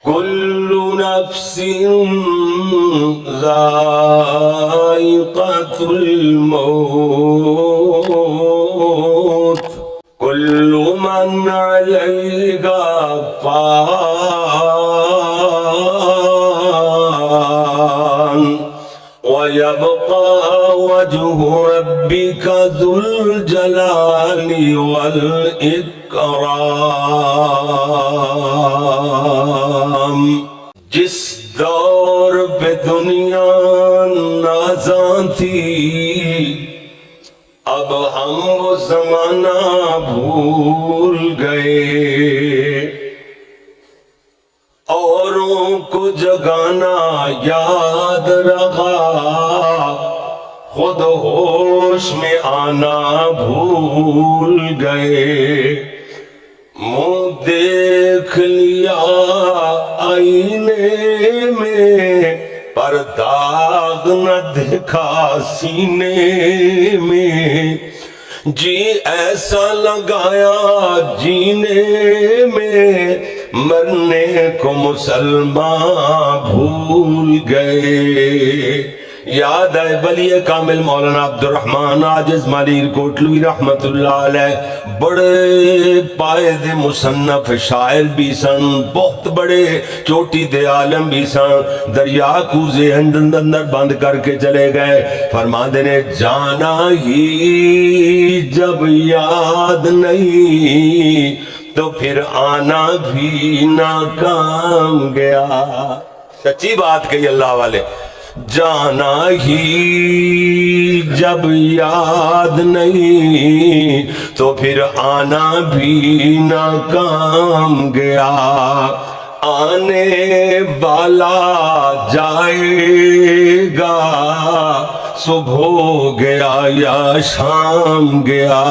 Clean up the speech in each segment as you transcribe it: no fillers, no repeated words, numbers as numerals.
كل نفس ذائقة الموت كل من عليها فان ويبقى وجه ربك ذو الجلال والإكرام. جس دور پہ دنیا نازاں تھی اب ہم وہ زمانہ بھول گئے. اوروں کو جگانا یاد رہا خود ہوش میں آنا بھول گئے. منہ دیکھ لیا آئینے میں پر داغ نہ دکھا سینے میں. جی ایسا لگایا جینے میں مرنے کو مسلمان بھول گئے. یاد ہے ولی کامل مولانا عبد الرحمن عاجز مالیر کوٹلوی رحمت اللہ علیہ بڑے پائے دے مصنف شاعر بھی سن, بہت بڑے چوٹی دے عالم بھی سن. دریا کو ذہن اندر بند کر کے چلے گئے. فرما دینے جانا ہی جب یاد نہیں تو پھر آنا بھی ناکام گیا. سچی بات کہی اللہ والے. جانا ہی جب یاد نہیں تو پھر آنا بھی ناکام گیا. آنے والا جائے گا صبح گیا یا شام گیا.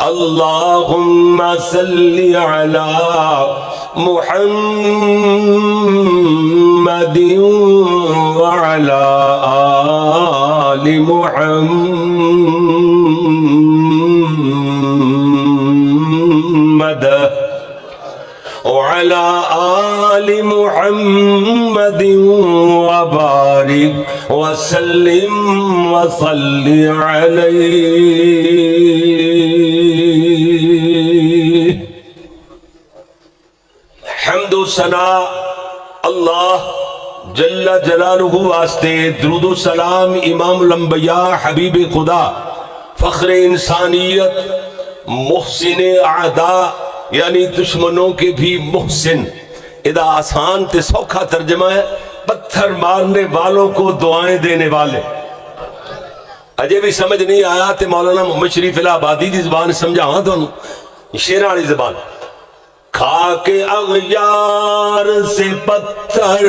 اللہم صلی علی محمد وعلی آل محمد وعلى آل محمد وبارك وسلم وصل عليه. حمد و ثنا اللہ جل جلالہ واسطے. درود و سلام امام الانبیاء حبیب خدا فخر انسانیت محسن اعداء یعنی دشمنوں کے بھی محسن. ادا آسان تے سوکھا ترجمہ ہے پتھر مارنے والوں کو دعائیں دینے والے. اجے بھی سمجھ نہیں آیا تے مولانا محمد شریف الہ آبادی دی زبان سمجھاواں تانوں شیراں والی زبان. کھا کے اغیار سے پتھر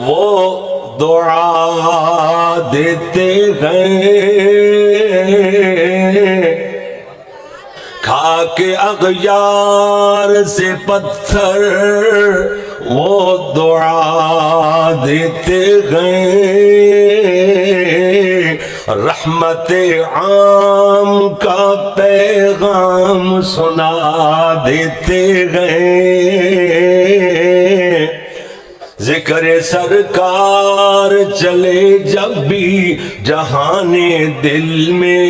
وہ دعا دیتے ہیں. کھا کے اغیار سے پتھر وہ دعا دیتے ہیں. رحمت عام کا پیغام سنا دیتے ہیں. ذکر سرکار چلے جب بھی جہان دل میں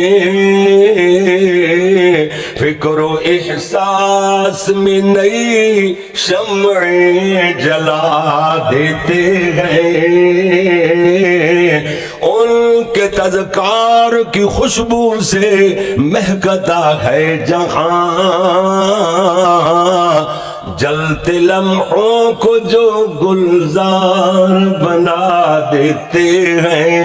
فکر و احساس میں نئی شمعیں جلا دیتے ہیں. ان کے تذکار کی خوشبو سے مہکتا ہے جہاں جلتے لمحوں کو جو گلزار بنا دیتے ہیں.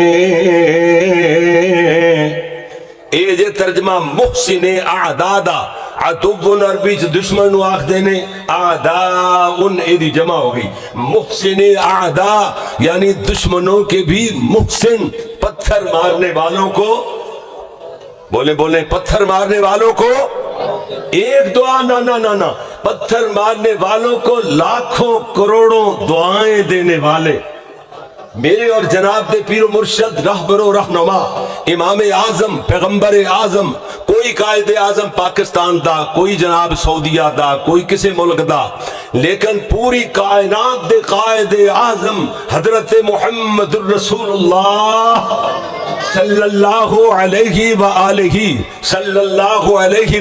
اے جے ترجمہ محسن اعدادا عطوبن عربی سے دشمن نو آخ دینے اعداءن ایدی جمع ہو گئی. محسن اعداء یعنی دشمنوں کے بھی محسن. پتھر مارنے والوں کو بولیں پتھر مارنے والوں کو ایک دعا نہ پتھر مارنے والوں کو لاکھوں کروڑوں دعائیں دینے والے. میرے اور جناب دے پیر و مرشد رہبر و رہنما امام اعظم پیغمبر اعظم کوئی قائد اعظم پاکستان دا کوئی جناب سعودیہ دا کوئی کسے ملک دا لیکن پوری کائنات دے قائد اعظم حضرت محمد الرسول اللہ صلی اللہ علیہ وآلہ صلی اللہ علیہ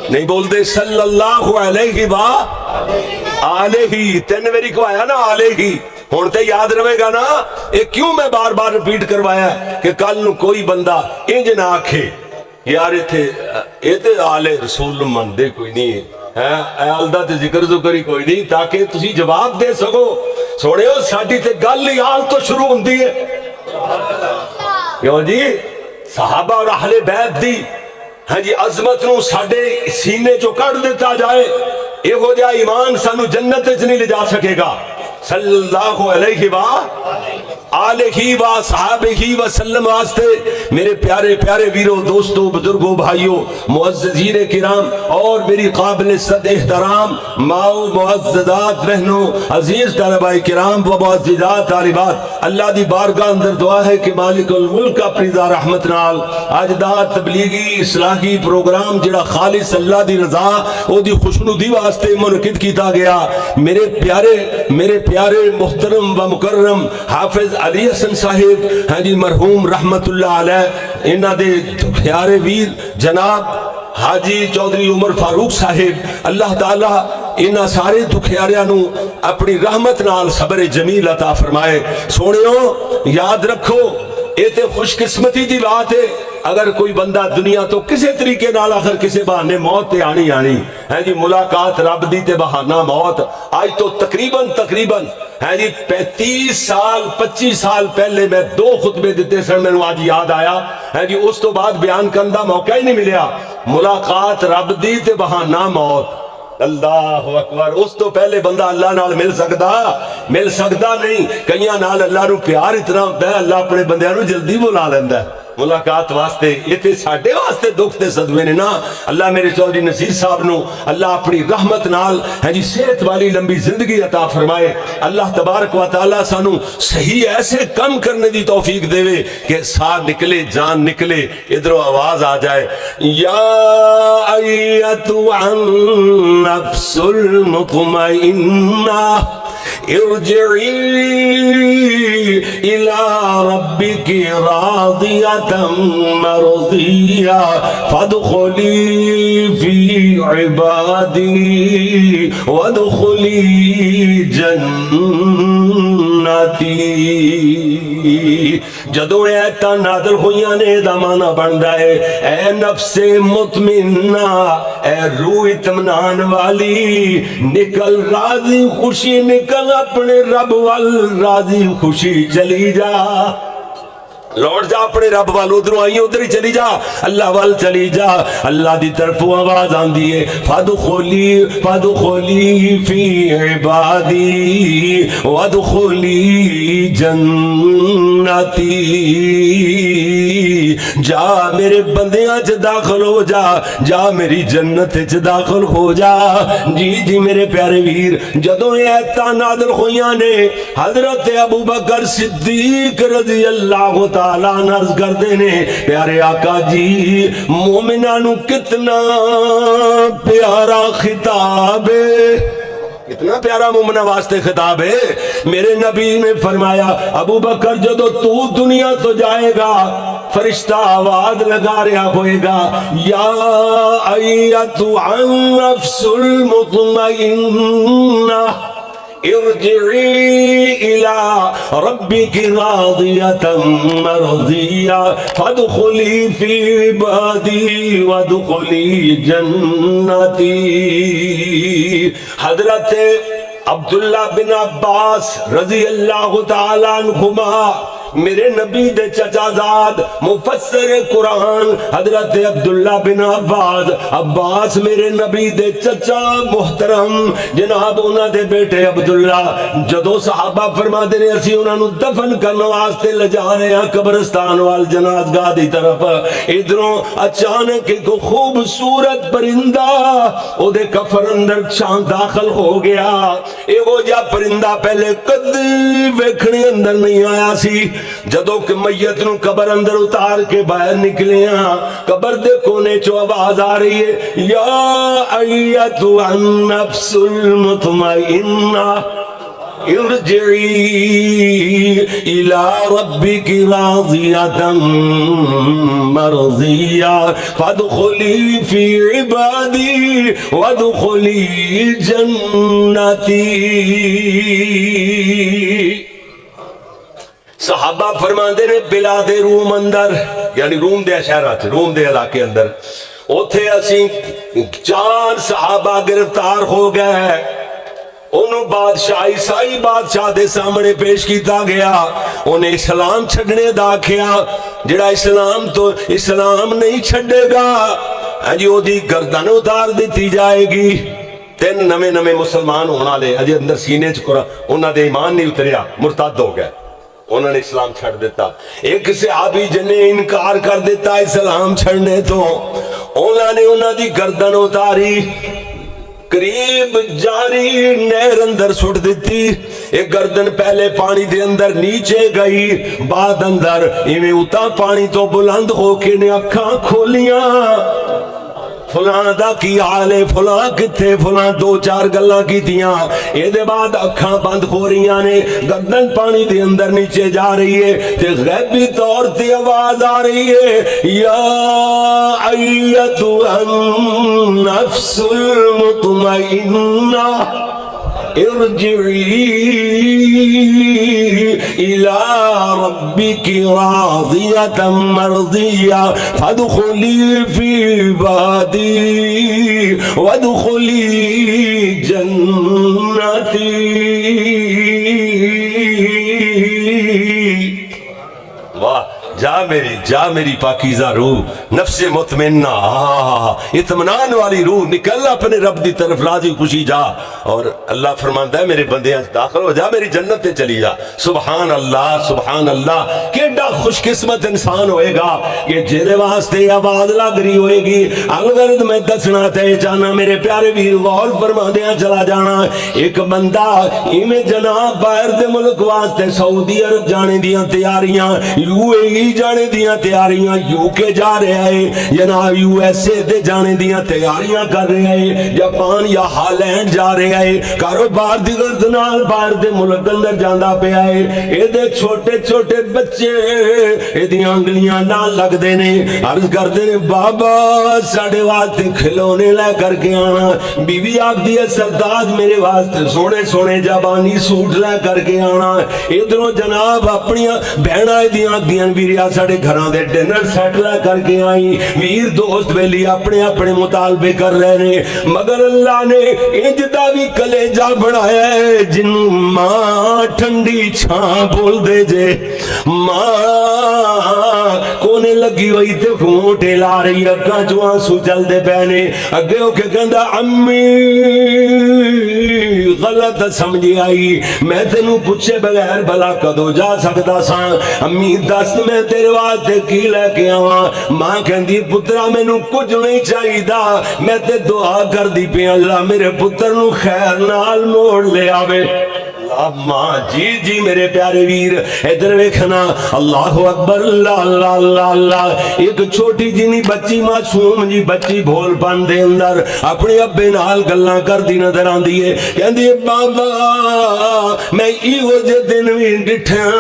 نہیں بولتے صلی اللہ علیہ وآلہ تین میری کو آیا نا علیہ ہون تے یاد رہے گا نا. یہ کیوں میں بار بار ریپیٹ کروایا کہ کل نو کوئی بندہ انج نہ آکھے یار تے آل رسول من دے کوئی نہیں ہے آل دا تے ذکر ذکری کوئی نہیں, تاکہ تسی جواب دے سکو. سوڑیو ساڈی تے گل ہی آل تو شروع ہوندی ہے. کیوں جی صحابہ اور اہل بیت دی ہاں جی عظمت نو ساڈے سینے چو کڑ دیتا جائے, یہ ہو جائے ایمان سانو جنت وچ نہیں لے جا سکے گا. صلی اللہ علیہ آلہ وصحابہ وسلم واسطے میرے پیارے پیارے ویرو دوستو بزرگوں بھائیوں معززین کرام اور میری قابل صد احترام ماؤ معززات بہنوں عزیز طلباء کرام و معززات طالبات, اللہ دی بارگاہ اندر دعا ہے کہ مالک الملک اپنی ذا رحمت نال اج دا تبلیغی اصلاحی پروگرام جڑا خالص اللہ دی رضا او دی خوشنودی واسطے منعقد کیتا گیا. میرے پیارے محترم و مکرم حافظ علی حسن صاحب ہاں جی مرحوم رحمت اللہ علیہ, انہاں دے پیارے ویر جناب حاجی چودھری عمر فاروق صاحب, اللہ تعالیٰ انہاں سارے دکھیاریاں نو اپنی رحمت نال صبر جمیل عطا فرمائے. سونیو یاد رکھو یہ تے خوش قسمتی دی بات ہے اگر کوئی بندہ دنیا تو کسی طریقے نال آخر کسی بہانے موت تے آنی ہے جی, ملاقات رب دی تے بہانہ موت. آج تو تقریباً ہے جی 35 سال 25 سال پہلے میں 2 خطبے دیتے سن, میں آج یاد آیا ہے جی, اس تو بعد بیان کرنے دا موقع ہی نہیں ملیا. ملاقات رب دی تے بہانہ موت, اللہ اکبر. اس تو پہلے بندہ اللہ نال مل سکتا نہیں. کئیاں نال اللہ نو پیار اتنا ہوتا ہے اللہ اپنے بندیاں نو جلدی بلا لیندا ہے ملاقات واسطے. یہ تے ساڈے واسطے دکھ تے صدمے نے نا. اللہ میرے چودھری نصیر صاحب نو اللہ اپنی رحمت نال ہے جی صحت والی لمبی زندگی عطا فرمائے. اللہ تبارک و تعالی سانو صحیح ایسے کم کرنے دی توفیق دے کہ سانس نکلے جان نکلے ادھروں آواز آ جائے, یا ایتھا النفس المطمئنہ ارجعی الى ربک راضیۃ مرضیہ فادخلی فی عبادی وادخلی جنتی. جدو ایتاں نازل ہوئیاں نے دا معنی بندا ہے اے نفس مطمئنہ, اے روح اطمینان والی, نکل راضی خوشی نکل اپنے رب وال راضی خوشی چلی جا, لوٹ جا اپنے رب وال, ادھروں آئی ادھر ہی چلی جا اللہ وال چلی جا. اللہ دی طرف آواز آندی ہے فادخلی فی عبادی وادخلی جنتی. جا میرے بندیاں چ داخل ہو جا میری جنت چ داخل ہو جا. جی میرے پیارے ویر, جدوں یہ ایتاں نازل ہوئیاں نے حضرت ابوبکر صدیق رضی اللہ تعالیٰ نرز کردے نے پیارے آقا جی مومناں نو کتنا پیارا خطاب ہے, کتنا پیارا مومنہ واسطے خطاب ہے. میرے نبی نے فرمایا ابو بکر جدو تو دنیا تو جائے گا فرشتہ آواز لگا رہا ہوئے گا, یا ایتھا النفس المطمئنہ ارجعی الى ربک راضیۃ مرضیہ فادخلی فی عبادی وادخلی جنتی. حضرت عبداللہ بن عباس رضی اللہ تعالیٰ عنہما میرے نبی دے چچا زاد مفسر قرآن حضرت عبداللہ بن عباس میرے نبی دے چچا محترم جناب انہاں دے بیٹے عبداللہ جدو صحابہ فرما دے رہے اسی انہاں نو دفن کرنے واسطے لجا رہے ہیں قبرستان وال جنازگاہ دی طرف, ادھروں اچانک ایک خوبصورت پرندہ او دے کفر اندر چاند داخل ہو گیا. اے وہ جا پرندہ پہلے کدی ویکھنے اندر نہیں آیا سی, جدوں کہ میت نو قبر اندر اتار کے باہر نکلے ہاں قبر دے کونے چو آواز آ رہی ہے یا ایتھا النفس المطمئنہ ارجعی الى ربک راضیۃ مرضیہ فادخلی فی عبادی وادخلی جنتی۔ صحابہ فرماندے نے بلاد روم اندر یعنی روم دے شہرات روم دے علاقے اندر اوتھے اسی 4 صحابہ گرفتار ہو گئے، انہوں بادشاہ عیسائی بادشاہ دے سامنے پیش کیتا گیا، انہیں اسلام چھڑنے دا کیا جڑا اسلام نہیں چھڑے گا ہاں جی وہ دی گردن اتار دیتی جائے گی۔ 3 نویں مسلمان ہونا لے اجے اندر سینے چکرا انہاں دے ایمان نہیں اتریا مرتد ہو گئے، انہوں نے اسلام چھڑ دیتا۔ ایک صحابی جنہیں انکار کر دیتا اسلام چھڑنے تو انہوں نے انہاں دی گردن اتاری قریب جاری نہر اندر سٹ دیتی، ایک گردن پہلے پانی دے اندر نیچے گئی بعد اندر ایویں اتا پانی تو بلند ہو کے نے اکھاں کھولیاں فلاں دا کی حال ہے فلاں کتھے فلاں 2-4 گلاں کیتیاں اے دے بعد اکھاں بند ہو رہیاں نے گردن پانی دے اندر نیچے جا رہی ہے تے غیبی طور تے آواز آ رہی ہے یا ایتھا النفس المطمئنہ ارجعی الى ربک راضیۃ مرضیہ فادخلی فی عبادی وادخلی جنتی۔ واہ جا میری پاکیزہ روح نفس مطمئنہ اطمینان والی روح نکل اپنے رب دی طرف راضی خوشی جا، اور اللہ فرماندا ہے میرے بندے داخل ہو جا میری جنت تے چلی جا۔ سبحان اللہ کیڈا خوش قسمت انسان ہوئے گا کہ جیدے واسطے آواز لگ رہی ہوئے گی۔ الغرض میں دسنا تے چاہنا میرے پیارے ویر غور فرماندیاں چلا جانا، ایک بندہ ایویں جناب باہر دے ملک واسطے سعودی عرب جانے دیاں تیاریاں، یو اے ای جانے دیاں تیاریاں، یو کے جا رہا ہے جناب یو ایس اے دے جانے دیاں تیاریاں کر رہا ہے، جاپان یا ہالینڈ جا رہا ہے، کاروبار دی غرض نال باہر دے ملک اندر جاندا پیا ہے۔ اے دے چھوٹے چھوٹے بچے اے دیاں انگلیاں نال لگ دے نے، عرض کر دے نے بابا ساڈے واسطے کھلونے لے کر کے آنا، بیوی آکھدی ہے سردار میرے واسطے سونے سونے جابانی سوٹ لے کر کے آنا، ادھروں جناب اپنی بہناں دیاں آکھدیاں ویریا ساڈے گھراں دے ڈنر سیٹ لے کر کے آئی، ویر دوست ویلی اپنے اپنے مطالبے کر رہے نے، مگر اللہ نے انج دا بھی کلیجہ بنایا ہے جنوں ماں ٹھنڈی چھاں بول دے جے، ماں کونے لگی ہوئی تے گھونٹے لا رہی اکھاں چوں آنسو چل دے پے نے، اگے ہو کے کہندا امی غلط سمجھی آئی میں تینوں پوچھے بغیر بھلا کدو جا سکدا ساں، امی دس میں تیرے واسطے کی لے کے آواں، ماں کہندی پترا مینوں کچھ نہیں چاہیدا، میں تے دعا کر دی پئی اللہ میرے پتر نو خیر نال موڑ لے آوے۔ ماں جی میرے پیارے ویر ادھر ویکھنا، اللہ اکبر اللہ اللہ اللہ اللہ، ایک چھوٹی جنی بچی معصوم جی بچی بھول پن دے اندر اپنے ابے نال گلاں کردی نظر آندی ہے، کہندی بابا میں ایہو جے دن وی ڈٹھاں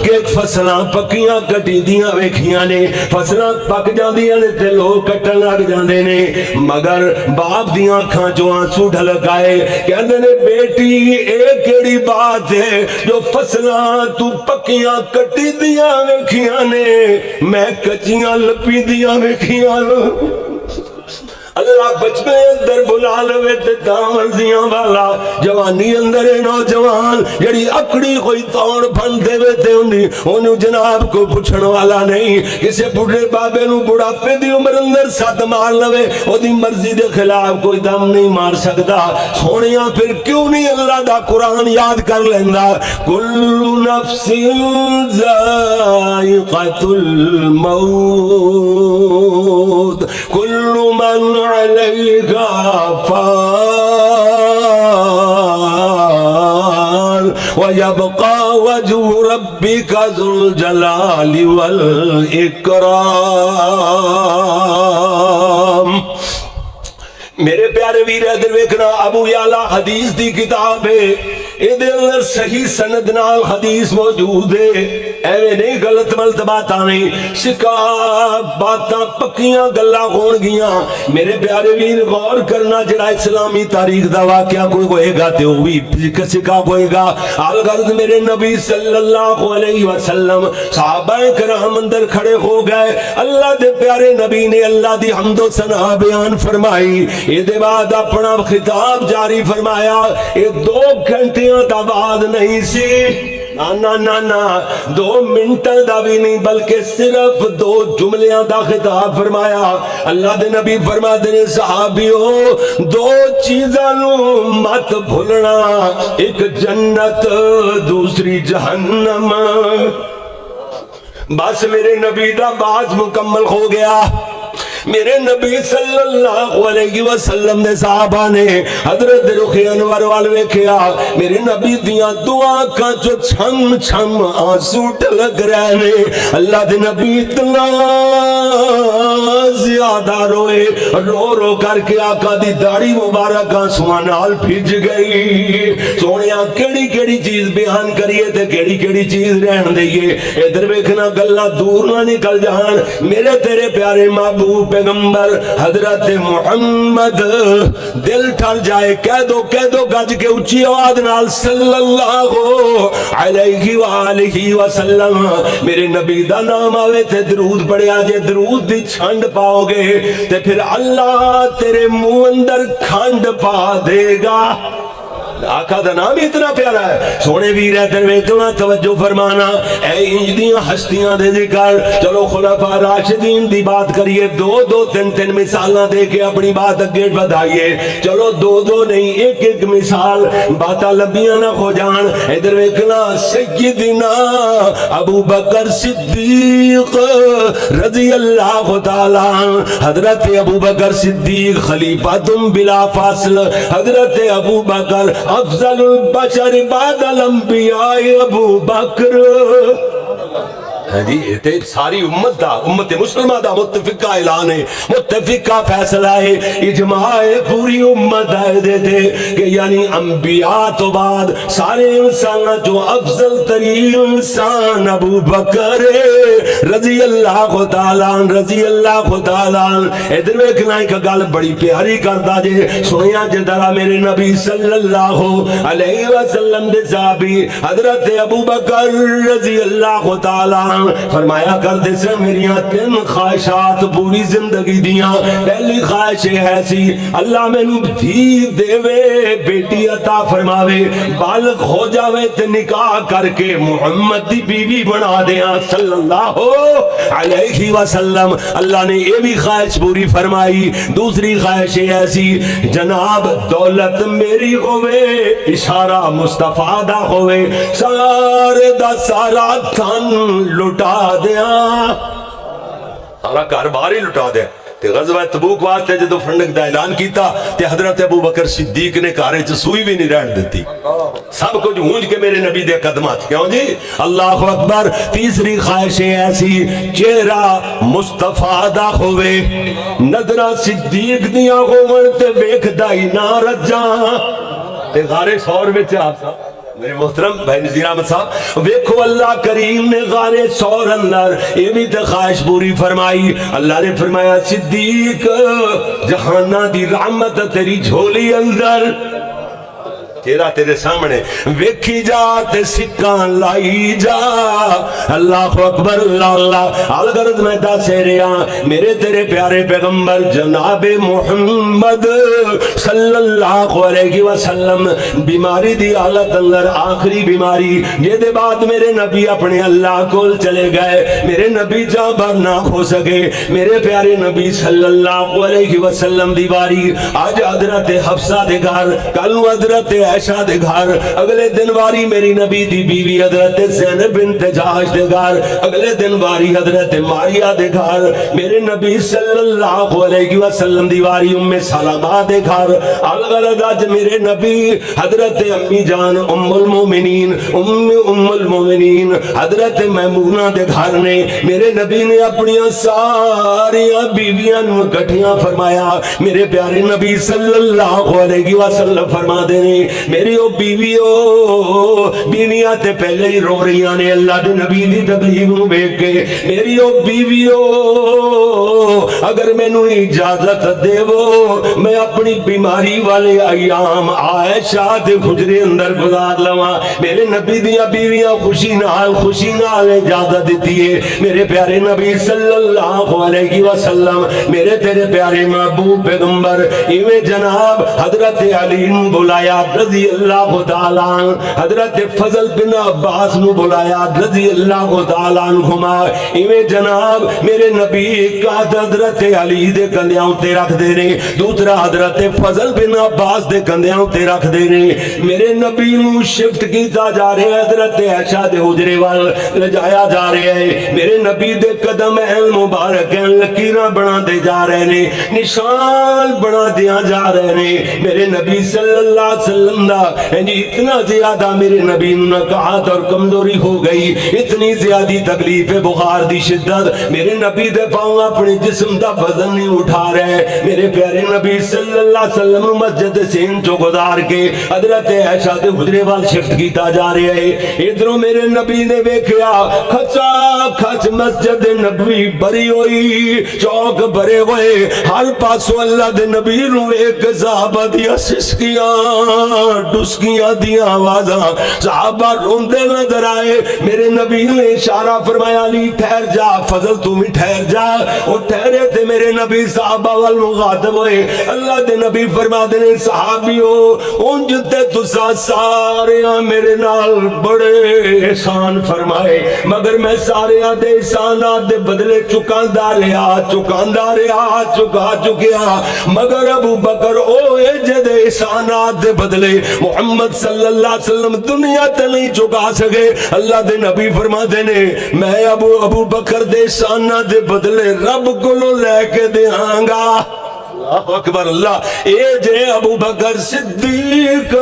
کہ فصلاں پکیاں کٹی دیاں ویکھیاں نے، فصلاں پک جاندیاں نے تے لوگ کٹن لگ جاندے نے، مگر باپ دیاں اکھاں چوں آنسو ڈھلک آئے، کہندے نے بیٹی اے کیڑی بات ہے جو فصلاں تو پکیاں کٹی دیاں ویکھیاں نے میں کچیاں لپی دیاں ویکھیاں۔ اللہ بچپے اندر بلا لوے تے دامرزیاں والا، جوانی اندر نوجوان جڑی اکڑی کوئی توڑ پھن دے وے تے انہوں جناب کو پوچھن والا نہیں، کسے بڑھے بابے نو بڑھاپے دی عمر اندر ساتھ مار لوے او دی مرضی دے خلاف کوئی دم نہیں مار سکدا۔ سونیاں پھر کیوں نہیں اللہ دا قرآن یاد کر لیندا، کل نفس ذائقۃ الموت کل من علیہا فان وَيَبْقَى وَجْهُ رَبِّكَ ذُو الْجَلَالِ وَالْإِكْرَامِ۔ میرے پیارے ویر ادھر ویکھنا، ابو یعلا حدیث دی کتاب ہے، ادھر اندر صحیح سند نال حدیث موجود ہے، ایویں نہیں غلط ملت باتاں نہیں، سکا باتاں پکیاں گلاں ہون گیاں۔ میرے پیارے ویر غور کرنا، جڑا اسلامی تاریخ دا واقعہ کوئی ہوئے گا تے وہ بھی سکا ہوئے گا۔ الغرض میرے نبی صلی اللہ علیہ وسلم صحابہ کرام اندر کھڑے ہو گئے، اللہ دے پیارے نبی نے اللہ دی حمد و ثنا بیان فرمائی، یہ دے بعد اپنا خطاب جاری فرمایا۔ یہ 2 گھنٹیاں دا بعد نہیں سی، نا 2 منٹ دا بھی نہیں، بلکہ صرف 2 جملیاں دا خطاب فرمایا۔ اللہ دے نبی فرماتے ہیں صحابیوں 2 چیزاں نو مت بھولنا، ایک جنت دوسری جہنم۔ بس میرے نبی دا باز مکمل ہو گیا۔ میرے نبی صلی اللہ علیہ وسلم نے صحابہ نے حضرت رخ انور وال ویکھیا، میرے نبی دیاں دعا کا جو چھم چھم آنسو ٹلک رہے نے۔ اللہ دے نبی اتنا زیادہ روئے، رو رو کر کے آقا دی داڑھی مبارک آنسواں نال بھیج گئی۔ سونیا کیڑی کیڑی چیز بیان کریے تے کیڑی کیڑی چیز رہن دئیے، ادھر ویکھنا گلاں دور نہ نکل جان۔ میرے تیرے پیارے محبوب پیغمبر حضرت محمد، دل ٹھر جائے کہہ دو گج کے اونچی آواز نال صلی اللہ علیہ وآلہ وسلم۔ میرے نبی دا نام آوے تے درود پڑھیا جے، درود دی چھنڈ پاؤ گے تے پھر اللہ تیرے منہ اندر کھنڈ پا دے گا۔ آقا دا نام اتنا پیارا ہے۔ سونے ویر ادھر ویکھنا، توجہ فرمانا، اے انج دیاں ہستیاں دے ذکر۔ چلو خلفاء راشدین دی بات کریے، 2 3 مثالاں دے کے اپنی بات اگے بڑھائیے۔ چلو 2 نہیں، ایک مثال، باتاں لمبیاں نہ ہو جان۔ ادھر ویکھنا، سیدنا ابو بکر صدیق رضی اللہ تعالیٰ عنہ، حضرت ابو بکر صدیق خلیفہ تم بلا فاصل، حضرت ابو بکر افضل البشر بعد الانبیاء ابو بکر۔ جی تے ساری امت دا، امت مسلمہ دا متفقہ اعلان ہے، متفقہ فیصلہ ہے، اجماع ہے پوری امت دے دے کہ یعنی انبیاء تو بعد سارے انسان جو افضل ترین انسان ابو بکر رضی اللہ تعالیٰ عنہ، رضی اللہ تعالیٰ عنہ۔ ادھر ویکھنا ایک گل بڑی پیاری کردا جے، سنیا جے ذرا میرے نبی صلی اللہ علیہ وسلم دے صحابی حضرت ابو بکر رضی اللہ تعالیٰ عنہ فرمایا کرتے سے میریاں 3 خواہشات پوری زندگی دیاں۔ پہلی خواہش ہے سی اللہ میں دھی دے بیٹی عطا فرماوے، بالغ ہو جاوے تے نکاح کر کے محمد دی بیوی بنا دیاں صلی اللہ علیہ وسلم۔ اللہ نے یہ بھی خواہش پوری فرمائی۔ دوسری خواہش ہے سی جناب دولت میری ہوئے، اشارہ مصطفیٰ دا ہوئے، سارے دا سارا تھن لٹا دیا، سارا کاروبار ہی لٹا دیا۔ تے غزوہ تبوک واسطے جدو فنڈک دا اعلان کیتا تے حضرت ابو بکر صدیق نے کارے چ سوئی بھی نہیں رہن دیتی، سب کچھ ہونج کے میرے نبی دے قدمات۔ کیوں جی؟ اللہ اکبر۔ تیسری خواہش ایسی چہرہ مصطفیٰ دا ہوئے، نظرہ صدیق دیا ہوئے تے بیک دائی نہ رجاں۔ تے غارے سور میں آپ صاحب میرے محترم بھائی نذیر احمد صاحب ویکھو، اللہ کریم نے غارے سور اندر یہ بھی تو خواہش پوری فرمائی۔ اللہ نے فرمایا صدیق جہانہ دی رحمت تیری جھولی اندر، چہرہ تیرے سامنے ویکھی جا تے سکاں لائی جا۔ اللہ اکبر اللہ اللہ۔ الغرض میں دسے رہا میرے تیرے پیارے پیغمبر جناب محمد صلی اللہ علیہ وسلم بیماری دی حالت اندر آخری بیماری یہ دے بعد میرے نبی اپنے اللہ کو چلے گئے، میرے نبی جاں بر نہ ہو سکے، میرے پیارے نبی صلی اللہ علیہ وسلم دی باری آج حضرت حفصہ دے گھر، کل حضرت عائشہ دے گھر، اگلے دن واری میری نبی دی بیوی حضرت زینب بنت جحش دے گھر، اگلے دن واری حضرت ماریا دے گھر، میرے نبی صلی اللہ علیہ وسلم دی واری ام سلمہ دے گھر، الغرض اج میرے نبی حضرت امی جان ام المومنین حضرت میمونہ دے گھر نے، میرے نبی نے اپنی ساریاں بیویاں نو اکٹھیاں فرمایا۔ میرے پیارے نبی صلی اللہ علیہ وسلم فرما دے نے میری او بیویاں تے پہلے ہی رو رہیاں نے اللہ دے نبی دی تکلیف نو ویکھ کے، میری او بیویو اگر مینوں اجازت دیو میں اپنی بیماری والے ایام عائشہ دے حجرے اندر گزار لواں۔ میرے نبی دیاں بیویاں خوشی نال اجازت دیتی ہے۔ میرے پیارے نبی صلی اللہ علیہ وسلم میرے تیرے پیارے محبوب پیغمبر ایویں جناب حضرت علی نو بلایا رضی اللہ تعالی عنہ، حضرت فضل بن عباس نو بلایا رضی اللہ تعالی عنہما، ایویں جناب میرے نبی ایک حضرت علی دے کندھیاں تے رکھ دے نے، دوسرا حضرت فضل بن عباس دے کندھیاں تے رکھ دے نے۔ میرے نبی نو شفٹ کیتا جا رہا ہے، حضرت عائشہ دے حجرے وال لجایا جا رہا ہے۔ میرے نبی دے قدم مبارک لکیراں بنا دے جا رہے نے، نشان بنا دیا جا رہے نے۔ میرے نبی صلی اللہ علیہ وسلم دا اتنا زیادہ میرے نبی نکاحت اور کمزوری ہو گئی، اتنی زیادہ تکلیف بخار دی شدت، میرے نبی دے پاؤں اپنے جسم دا وزن نہیں اٹھا رہے۔ میرے پیارے نبی صلی اللہ علیہ وسلم مسجد سین چو گزار کے حضرت عائشہ دے حجرے وال شفٹ کیتا جا رہا ہے۔ ادھروں میرے نبی نے ویکھیا کھچا کھچ مسجد نبوی بری ہوئی، چوک بھرے ہوئے، ہر پاسوں اللہ دے نبی نو ایک صحابہ دیا سسکیاں ڈسکیاں دیا آوازاں، صحابہ روندے نظر آئے۔ میرے نبی نے اشارہ فرمایا علی ٹھہر جا، فضل تم ہی ٹھہر جا۔ وہ ٹھہرے تھے میرے نبی صحابہ والمخاطب ہوئے، اللہ دے نبی فرما دے صحابیو انجتے تسا ساریاں میرے نال بڑے احسان فرمائے، مگر میں ساریاں دے احسانات دے بدلے چکا چکیا، مگر ابو بکر اوے جدے احسانات دے بدلے محمد صلی اللہ علیہ وسلم دنیا تے نہیں چکا سکے۔ اللہ دے نبی فرما دے نے میں ابو بکر دے احسانات دے بدلے رب کو لے کے دیاں گا۔ اللہ اکبر اللہ۔ اے جے ابو بکر صدیق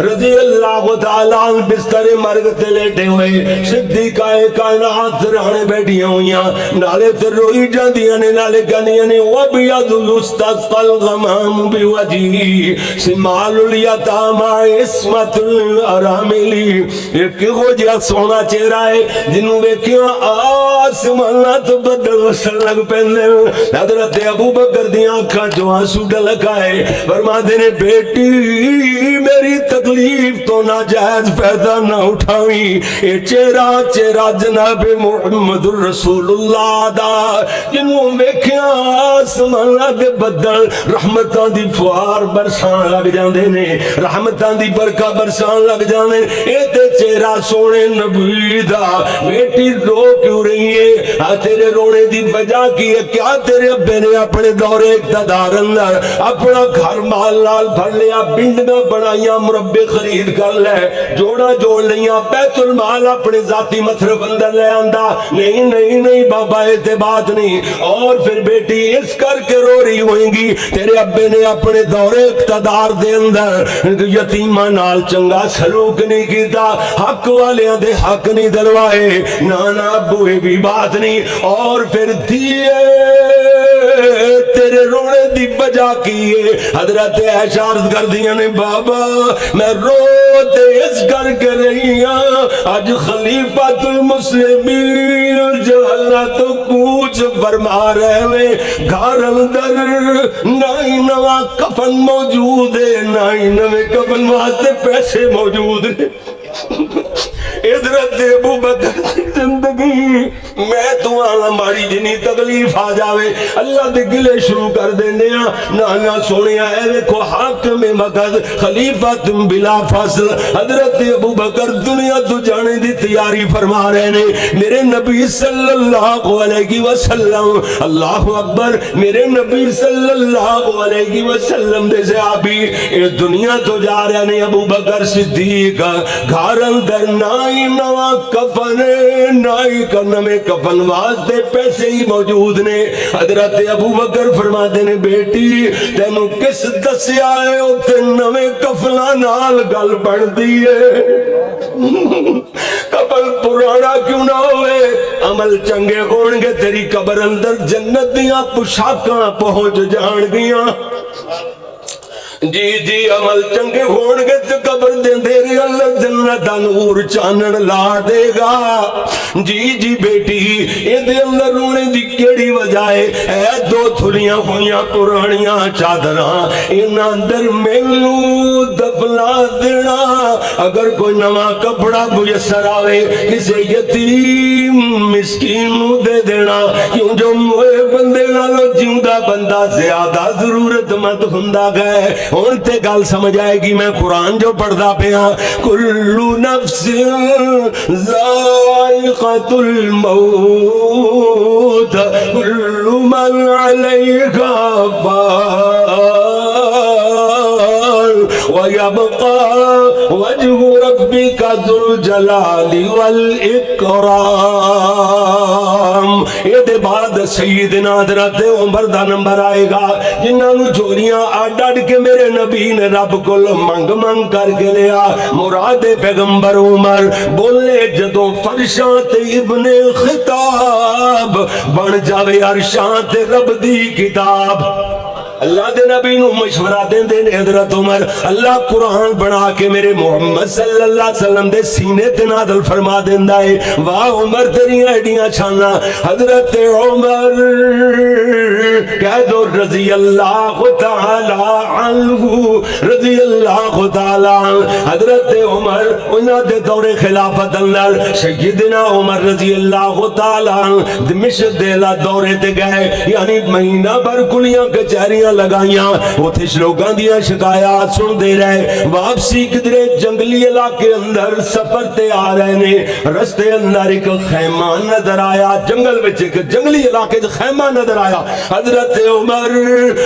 رضی اللہ تعالیٰ عنہ بستر مرگ تے لیٹے ہوئے، صدیقہ کائنات سرہانے بیٹھیاں ہوئیاں، نالے تے روئی جاندیاں نے، نالے کہنیاں نے وَبْيَضُ يُسْتَسْقَى الْغَمَامُ بِوَجْهِهِ سِمَالُ الْيَتَامَى عِصْمَةُ الْأَرَامِلِ۔ ایک ہو جیا سونا چہرہ ہے جنہوں ویکھیاں آسمانات بدل وسل لگ پہنے۔ حضرت ابو بکر دیاں آنکھاں جو آنسو ڈلکائے، فرما دینے بیٹی میری تکلیف تو ناجائز فائدہ نہ اٹھاویں، اے چہرہ جناب محمد الرسول اللہ دا، جنہوں ویکھیاں آسمانہ دے بدل رحمتاں دی فوار برسان لگ جاندے نے، رحمتاں دی برکہ برسان لگ جاندے، اے تے چہرہ سونے نبی دا۔ بیٹی رو کیوں رہی ہے؟ تیرے رونے دی وجہ کی ہے؟ کیا تیرے ابے نے اپنے دور اقتدار اندر اپنا گھر مال لال بھر لیا، بنڈیاں بنائیاں، مربے خرید کر لے، جوڑا جوڑ لیا، بیت المال اپنے ذاتی مصرف اندر لے آندا؟ نہیں بابا ایتے بات نہیں۔ اور پھر بیٹی اس کر کے رو رہی ہوئیں گی تیرے ابے نے اپنے دور اقتدار دے اندر یتیماں نال چنگا سلوک نہیں کیتا، حق والیاں دے حق نہیں دلوائے، نانا ابو یہ بھی بات نہیں۔ اور پھر دیئے تیرے رونے دی وجہ کی ہے؟ حضرت عائشہ عرض کر دیا نے بابا میں روتے اس کر کے رہی ہاں، آج خلیفۃ المسلمین جو اللہ تو کوچ فرما رہے ہیں، گھر اندر نائی نوا کفن موجود ہے، نائی نوے کفن واسطے پیسے موجود ہیں۔ حضرت ابو بکر زندگی میں تو آنا ماری جنی تکلیف آ جاوے اللہ دے گلے شروع کر دینے نانا سونے اے دیکھو حاکم مقد خلیفۃ بلا فصل حضرت ابو بکر دنیا تو جانے دی تیاری فرما رہے نے میرے نبی صلی اللہ علیہ وسلم اللہ اکبر میرے نبی صلی اللہ علیہ وسلم دے صحابی اے دنیا تو جا رہے نے ابو بکر صدیق گھر اندر نائی نواں کفن نائی کرنمے کفن واسطے پیسے ہی موجود نے حضرت ابو بکر فرماتے نے بیٹی تینوں کس دسیا ہے اوتے نویں کفنا نال گل بن دی ہے کفن پرانا کیوں نہ ہوئے عمل چنگے ہون گے تیری قبر اندر جنت دیاں پوشاکاں پہنچ جان گیاں جی جی عمل چنگے ہون گے تے قبر دے دے اللہ جنت دا نور چانن لا دے گا جی جی بیٹی اے دے اندر رونے دی کیڑی وجہ ہے اے دو تھلیاں ہویاں پرانیاں چادراں انہاں اندر مینوں دفنا دینا اگر کوئی نواں کپڑا میسر آوے کسے یتیم مسکین نو دے دینا کیوں جو موئے بندے نالوں جیوندا بندہ زیادہ ضرورت مند ہوندا گئے اور تے گل سمجھ آئے گی میں قرآن جو پڑھدا پیا کل نفس ذائقۃ الموت کل من علیہا فان وَيَبْقَى وَجْهُ رَبِّكَ ذُو الْجَلَالِ وَالْإِكْرَامِ یہ دے بعد سیدنا حضرت عمر دا نمبر آئے گا جنہاں نو چوریاں اڈ اڈ کے میرے نبی نے رب کول منگ منگ کر کے لیا مراد پیغمبر عمر بولے جدوں فرشاں تے ابن خطاب بن جاوے عرشاں تے رب دی کتاب اللہ دے نبی نو مشورہ دین دے حضرت عمر اللہ قرآن بنا کے میرے محمد صلی اللہ علیہ وسلم دے سینے تے نازل فرما دیندہ ہے واہ عمر تیری ایڈیاں چھانا حضرت عمر کہہ دو رضی اللہ تعالی عنہ رضی اللہ تعالی عنہ حضرت عمر انہاں دے دور خلافت اندر سیدنا عمر رضی اللہ تعالی عنہ دمشق دیلا دورے تے گئے یعنی مہینہ بھر کلیاں کچہریاں لگائیاں اتھے لوگاں دیاں شکایات سن دے رہے واپسی کدرے جنگلی علاقے اندر سفر تے آ رہے نے رستے اندر ایک خیمہ نظر آیا جنگل وچ ایک جنگلی علاقے جو خیمہ نظر آیا حضرت عمر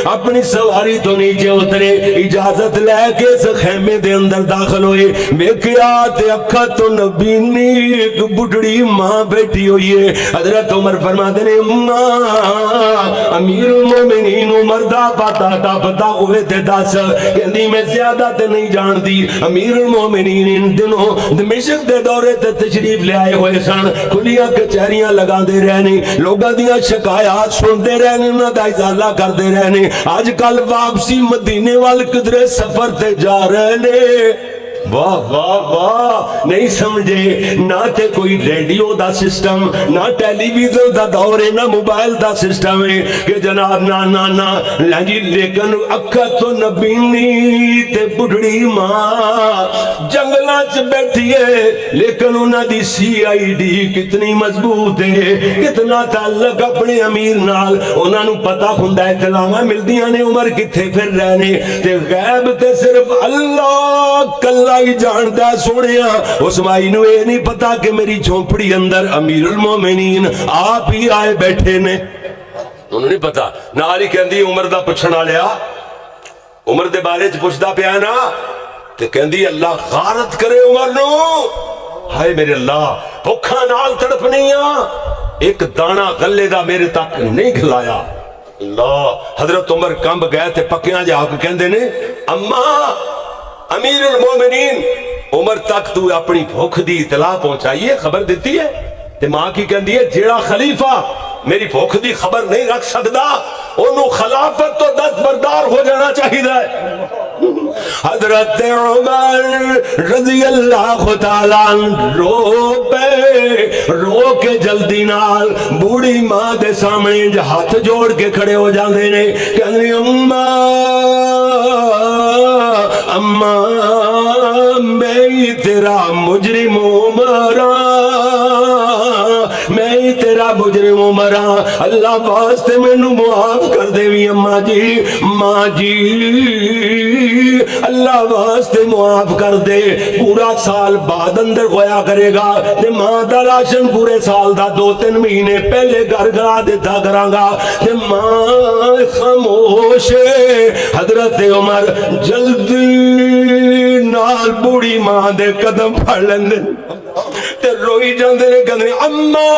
اپنی سواری تو نیچے اترے اجازت لے کے اس خیمے دے اندر داخل ہوئے ویکھیا تے اکھا تو نبینی ایک بڑھڑی ماں بیٹھی ہوئی ہے حضرت عمر فرماتے نے ماں امیر المومنین عمر دا پتا تا پتا ہوئے تے دس کہندی میں زیادہ تے نہیں جان دی امیر المومنین ان دنوں دمشق دے دورے تے تشریف لے آئے ہوئے سن کلیاں کچہریاں لگا دے رہنے لوگاں دیاں شکایات سن دے رہنے انہاں دا ازالہ کر دے رہنے آج کل واپسی مدینے وال کدرے سفر تے جا رہنے واہ واہ واہ نہیں سمجھے نہ تے کوئی ریڈیو دا سسٹم نہ ٹیلی ویژن دا دور ہے نہ موبائل دا سسٹم ہے کہ جناب نا نا نا لجی لیکن اکھا تو نبینی تے بڑھڑی ماں جنگلاں چ بیٹھی ہے لیکن انہاں دی سی آئی ڈی کتنی مضبوط ہے کتنا تعلق اپنے امیر نال انہاں نو پتہ ہوندا ہے اطلاعاں ملدیاں نے عمر کتھے پھر رہنے تے غیب تے صرف اللہ کلا ہی جانتا سونیا اس مائی نو یہ نہیں پتا کہ میری جھونپڑی اندر امیر المومنین آپ ہی آئے بیٹھے نے انہوں نہیں پتا نالی کہندی عمر دا پچھنا لیا عمر دے بارے چ پوچھدا پیا نا تے کہندی اللہ غارت کرے عمر نو ہائے میرے اللہ بھوکھا نال تڑپنیاں ایک دانہ غلے دا میرے تک نہیں کھلایا اللہ حضرت عمر کمب گئے تے پکیاں جا کے کہندے نے اما امیر المومنین عمر تک تو اپنی بھوک دی اطلاع پہنچائیے خبر دیتی ہے تے ماں کی کہندی ہے جیڑا خلیفہ میری بھوک دی خبر نہیں رکھ سکدا انہوں خلافت تو دستبردار ہو جانا چاہیے حضرت عمر رضی اللہ تعالیٰ رو پہ رو کے جلدی نال بوڑھی ماں دے سامنے ہاتھ جوڑ کے کھڑے ہو جاندے نے کہندے اماں میں تیرا مجرم عمران تیرا مجرم عمر ہاں، اللہ واسطے مینوں معاف کر دے وی اماں جی، ماں جی اللہ واسطے معاف کر دے، پورا سال بعد اندر ہویا کرے گا تے ماں دا راشن پورے سال دا 2-3 مہینے پہلے گھر گھرا دیتا کراں گا تے ماں خاموش ہے۔ حضرت عمر جلدی نال بوڑھی ماں دے قدم پھڑ لیندے تے روئی جاندے نے، کہندے اماں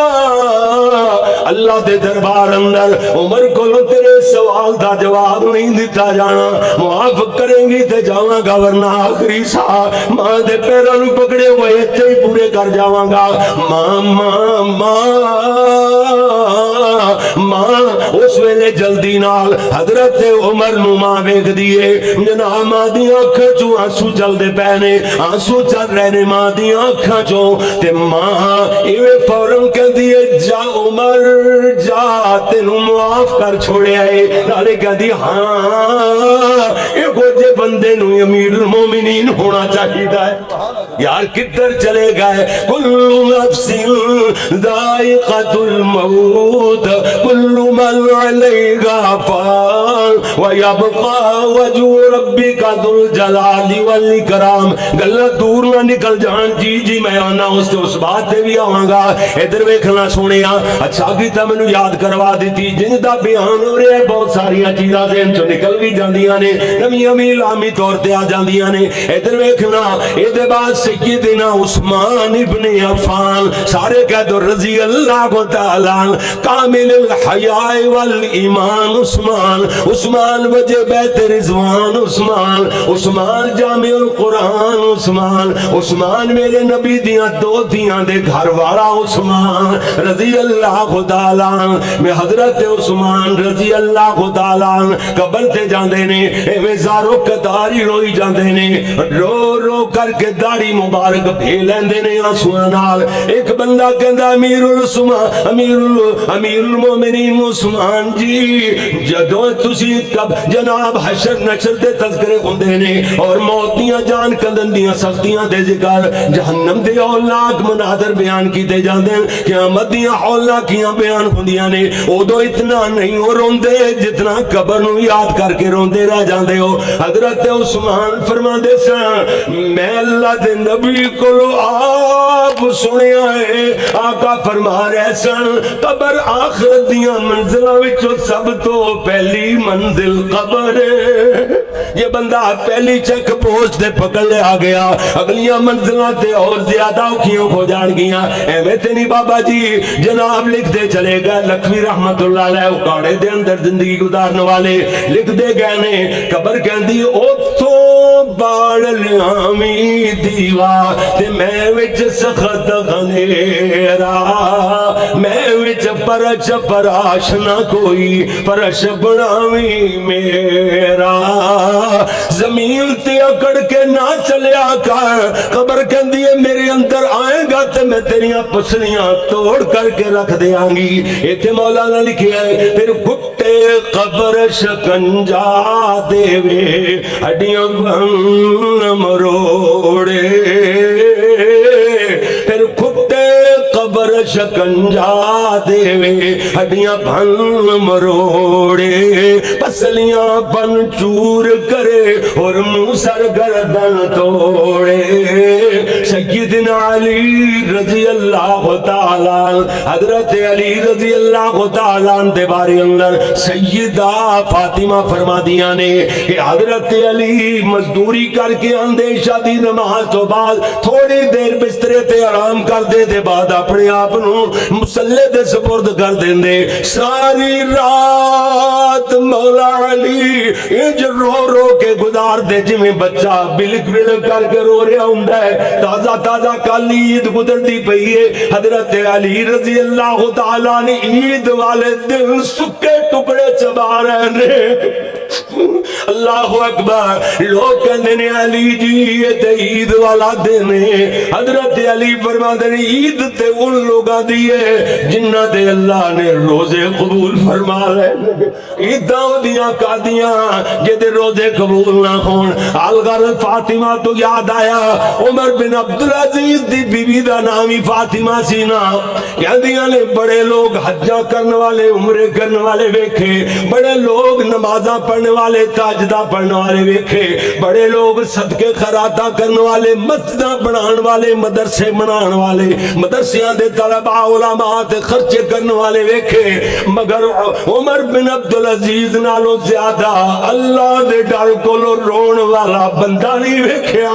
اللہ دے دربار اندر عمر کولوں تیرے سوال دا جواب نہیں دتا جانا، معاف کریں گی تے جاواں گا ورنہ آخری سا ماں دے پیراں نوں پکڑے ہوئے اتھے ہی پورے کر جاواں گا۔ ماں ماں ماں ماں اس ویلے جلدی نال حضرت عمر نو ماں ویکھ دیے، جناب ماں دی اکھاں چوں آنسو چلدے پے نے، آنسو چل رہے نے ماں دی اکھاں چوں تے ماں ایویں فوراً کہندی ہے جا عمر جا تینوں معاف کر چھوڑیا ہے، نالے کہندی ہاں ایہو جے بندے نو امیر المومنین ہونا چاہیے یار، کدھر چلے گئے؟ کل نفس ذائقۃ الموت کل من علیہا فان ویبقى وجہ ربک ذو الجلال والاکرام۔ گلا دور نہ نکل جان، جی جی میں آنا اس بات تے بھی آواں گا۔ ادھر ویکھنا سونیا، اچھا کیتا مینوں یاد کروا دیتی، جن دا بیان ہو رہا ہے بہت ساریاں چیزاں ذہن چوں نکل بھی جاندیاں نے، نویاں بھی لامی طور تے آ جاندیاں نے۔ ادھر ویکھنا، اے بعد سیدنا عثمان ابن عفان، سارے کہہ دو رضی اللہ تعالی، کامل الحیاء والایمان عثمان، عثمان وجہ بیت رضوان عثمان، عثمان جامع القرآن عثمان، عثمان میرے نبی دیاں دو دیاں دے گھر والا عثمان رضی اللہ تعالی۔ میں حضرت عثمان رضی اللہ تعالی قبر تے جاندے نے، ایویں زارو قطاری روئی جاندے نے، رو رو کر کے داڑھی مبارک بھے لیندے نے آنسواں نال۔ ایک بندہ کہندا امیر المومنین عثمان جی، جدوں تسی کب جناب حشر نشر دے تذکرے ہوندے نے اور موت دیاں جان کندن دیاں سختیاں دے ذکر، جہنم دے ہولناک مناظر بیان کیتے جاندے، قیامت دیاں ہولناکیاں بیان ہوندیاں نے، اودوں اتنا نہیں ہو روندے جتنا قبر نوں یاد کر کے روندے رہ جاندے ہو۔ حضرت عثمان فرماندے سن، میں اللہ دے نبی کولوں آپ سنیا ہے، آقا فرما رہے سن قبر آخرت دیاں منزلاں وچوں سب تو پہلی منزل قبر ہے۔ یہ بندہ پہلی چیک پوسٹ دے پکڑ لے آ گیا، اگلیاں منزلاں تے اور زیادہ اوکھیاں ہو جان گیاں۔ ایویں تے نہیں بابا جی، جناب لکھ دے چلے گئے لکھوی رحمت اللہ علیہ اکاڑے دے اندر زندگی گزارنے والے لکھ دے گئے نے، قبر کہندی اوتھوں باڑ لیامی دیوا تے میں وچ سخت غنیرا، میں وچ پرچ پراش نہ کوئی پرش بناوی میرا، زمین تے اکڑ کے نہ چلیا کر۔ قبر کہندی ہے میرے اندر آئے گا تے میں تیریاں پسلیاں توڑ کر کے رکھ دیاں گی۔ ایتھے مولانا لکھیا ہے پھر گھٹے قبر شکنجا دے وے ہڈیاں بھن مروڑے، پھر گھٹے قبر شکنجا دے وے ہڈیاں بھن مروڑے، پسلیاں بن چور کرے اور منہ سر گردن توڑے۔ سیدنا علی رضی اللہ تعالی، حضرت علی رضی اللہ تعالی دے بارے اندر سیدہ فاطمہ فرما دیاں نے کہ حضرت علی مزدوری کر کے آندے شادی نماز تو بعد تھوڑی دیر بسترے تے آرام کر دے دے بعد اپنے آپ نو مصلے دے سپرد کر دیندے، ساری رات مولا علی انج رو رو کے گزار دے جویں بچہ بلک بلک کر کے رو رہا ہوندا ہے، تازہ تازہ کل عید گزرتی پئی ہے۔ حضرت علی رضی اللہ تعالیٰ نے عید والے دن سکے ٹکڑے چبا رہے نے۔ اللہ اکبر، لوگ کہندے نے علی جی یہ تے عید والا دن ہے۔ حضرت علی فرماندے نے عید تے ان لوگاں دی ہے جنہاں تے اللہ نے روزے قبول فرما لے، عیداں دیاں کادیاں جے دے روزے قبول نہ ہون۔ الغرض فاطمہ تو یاد آیا عمر بن عبد عبد العزیز دی بیوی دا نام ہی فاطمہ سی نا کہندیاں نے بڑے لوگ حجاں کرنے والے عمرے کرنے والے ویکھے بڑے لوگ نمازاں پڑھنے والے تہجداں پڑھنے والے ویکھے بڑے لوگ صدقے خیراتاں کرنے والے مسجداں بنان والے مدرسے بنان والے مدرسیاں دے طلباء علماء تے خرچے کرنے والے ویکھے مگر عمر بن عبد العزیز نالوں زیادہ اللہ دے ڈر کولوں رون والا بندہ نہیں ویکھیا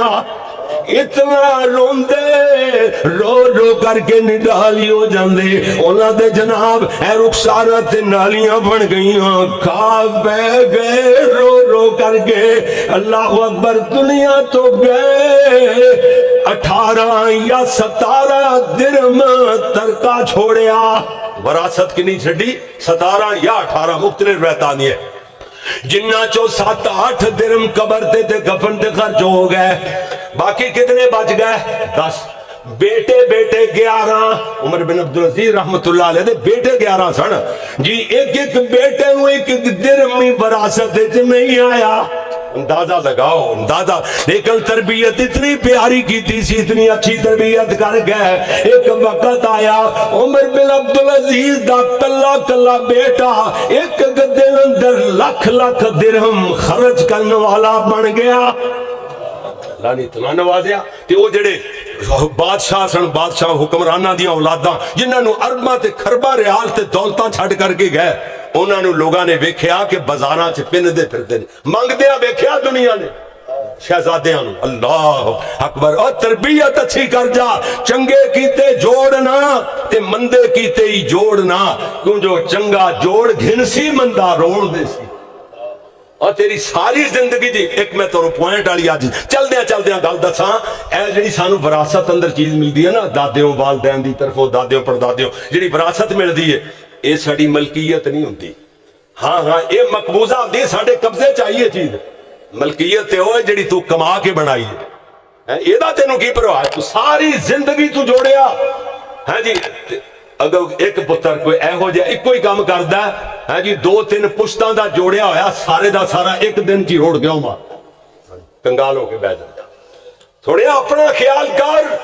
اتنا روندے رو رو کر کے نڈالی ہو جاندے انہاں دے جناب اے رخسارا تے نالیاں بن گئیاں کھا بہ گئے رو رو کر کے اللہ اکبر دنیا تو گئے 18 یا 17 درم ترکا چھوڑیا وراثت کی نہیں چھڑی 17 یا 18 مختلف رہتانی ہے جنہ چو 7-8 درم قبر تے گفن تے خرچ ہو گئے باقی کتنے بچ گئے 10 بیٹے بیٹے 11 عمر بن عبدالعزیز رحمت اللہ علیہ دے بیٹے 11 سن جی ایک ایک بیٹے نو ایک ایک درم وراثت نہیں آیا اندازہ لگاؤ اندازہ لیکن تربیت اتنی پیاری کی تھی سی اتنی اچھی تربیت کر گئے ایک وقت آیا عمر بن عبدالعزیز دا کلا کلا بیٹا ایک دن اندر لکھ لکھ درہم خرچ کرنے والا بن گیا اللہ نے اتنا نوازیا کہ وہ جڑے بادشاہ سن بادشاہ حکمرانہ دیا اولاداں جنہاں نو ارباں تے خرباں ریال تے دولتاں چھڑ کر کے گئے انہاں نو لوگاں نے ویکھیا کہ بازاراں چ پندے پھردے منگدیاں ویکھیا دنیا نے شہزادیاں نو اللہ اکبر اور تربیت اچھی کر جا چنگے کیتے جوڑنا تے مندے کیتے ہی جوڑنا کیوں جو چنگا جوڑ گھنسی مندہ روڑ دے سی اور تیری ساری زندگی دی ایک میں تو پوائنٹ والی آج چل دیاں گل دساں اے جڑی سانو وراثت اندر چیز ملدی ہے نا دادیوں والدین دی طرفوں دادیوں پردادیوں جڑی وراثت ملدی ہے اے ساڈی ملکیت نہیں ہوندی ہاں اے مقبوضہ ہوندی ساڈے قبضے چاہیے چیز ملکیت تے ہوئے جڑی تو کما کے بنائی ہے اے دا تینوں کی پرواہ تو ساری زندگی تو جوڑیا ہاں جی اگر ایک پتر کوئی اے ہو جائے ایک کوئی کام کردا ہے جی 2-3 پشتاں دا جوڑیا ہویا سارے دا سارا ایک دن چی روڑ گیا ماں کنگال ہو کے بیٹھ جاتا تھوڑے اپنا خیال کر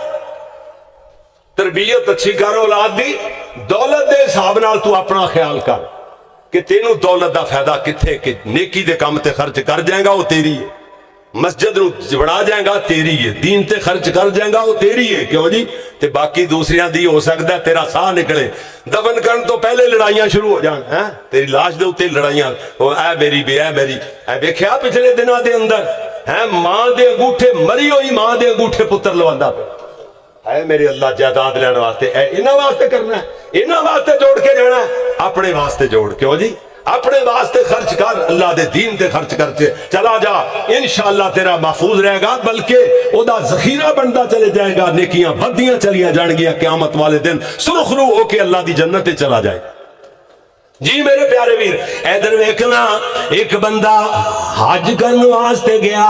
تربیت اچھی کر اولاد دی دولت دے حساب نال تو اپنا خیال کر کہ تینوں دولت دا فائدہ کتھے کہ نیکی دے کام تے خرچ کر جائیں گا وہ تیری ہے مسجد نو بڑھا جائیں گا تیری ہے دین تے خرچ کر جائیں گا وہ تیری ہے کیوں جی تے باقی دوسریاں دی ہو سکتا ہے تیرا ساہ نکلے دفن کرن تو پہلے لڑائیاں شروع ہو جان تیری لاش دے اوتے لڑائیاں اے میری بھی اے میری اے ویکھیا پچھلے دنوں دے اندر ماں دے انگوٹھے مری ہوئی ماں دے انگوٹھے پتر لواندا پہ اے میرے اللہ جائیداد لین واسطے اے انہاں واسطے کرنا ہے انہاں واسطے جوڑ کے جانا ہے اپنے واسطے جوڑ کیوں جی اپنے واسطے خرچ کر اللہ دے دین تے خرچ کرتے چلا جا انشاءاللہ تیرا محفوظ رہے گا بلکہ او دا ذخیرہ بنتا چلے جائے گا نیکیاں بدیاں چلیاں جان گیا قیامت والے دن سرخ رو ہو کے اللہ دی جنت تے چلا جائے جی میرے پیارے ویر ادھر ویکھنا ایک بندہ حج کرنے واسطے گیا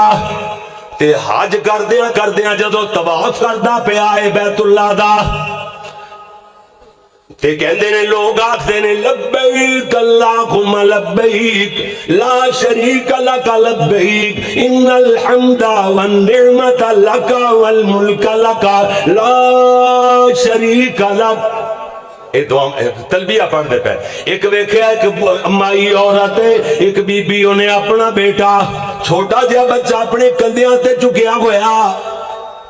تے حج کردیاں جدوں طواف کردا پیا ہے بیت اللہ دا تے کہندے نے لوگ آکھدے نے لبیک اللہم لبیک لا شریک لک لبیک ان الحمد والنعمت لک والملک لک لا شریک لک اے دعا تلبیہ پڑھ دے پہ ایک ویکھیا ایک امائی عورت ایک بی بی انہیں اپنا بیٹا چھوٹا جہا بچہ اپنے کندھیاں تے چکیا ہویا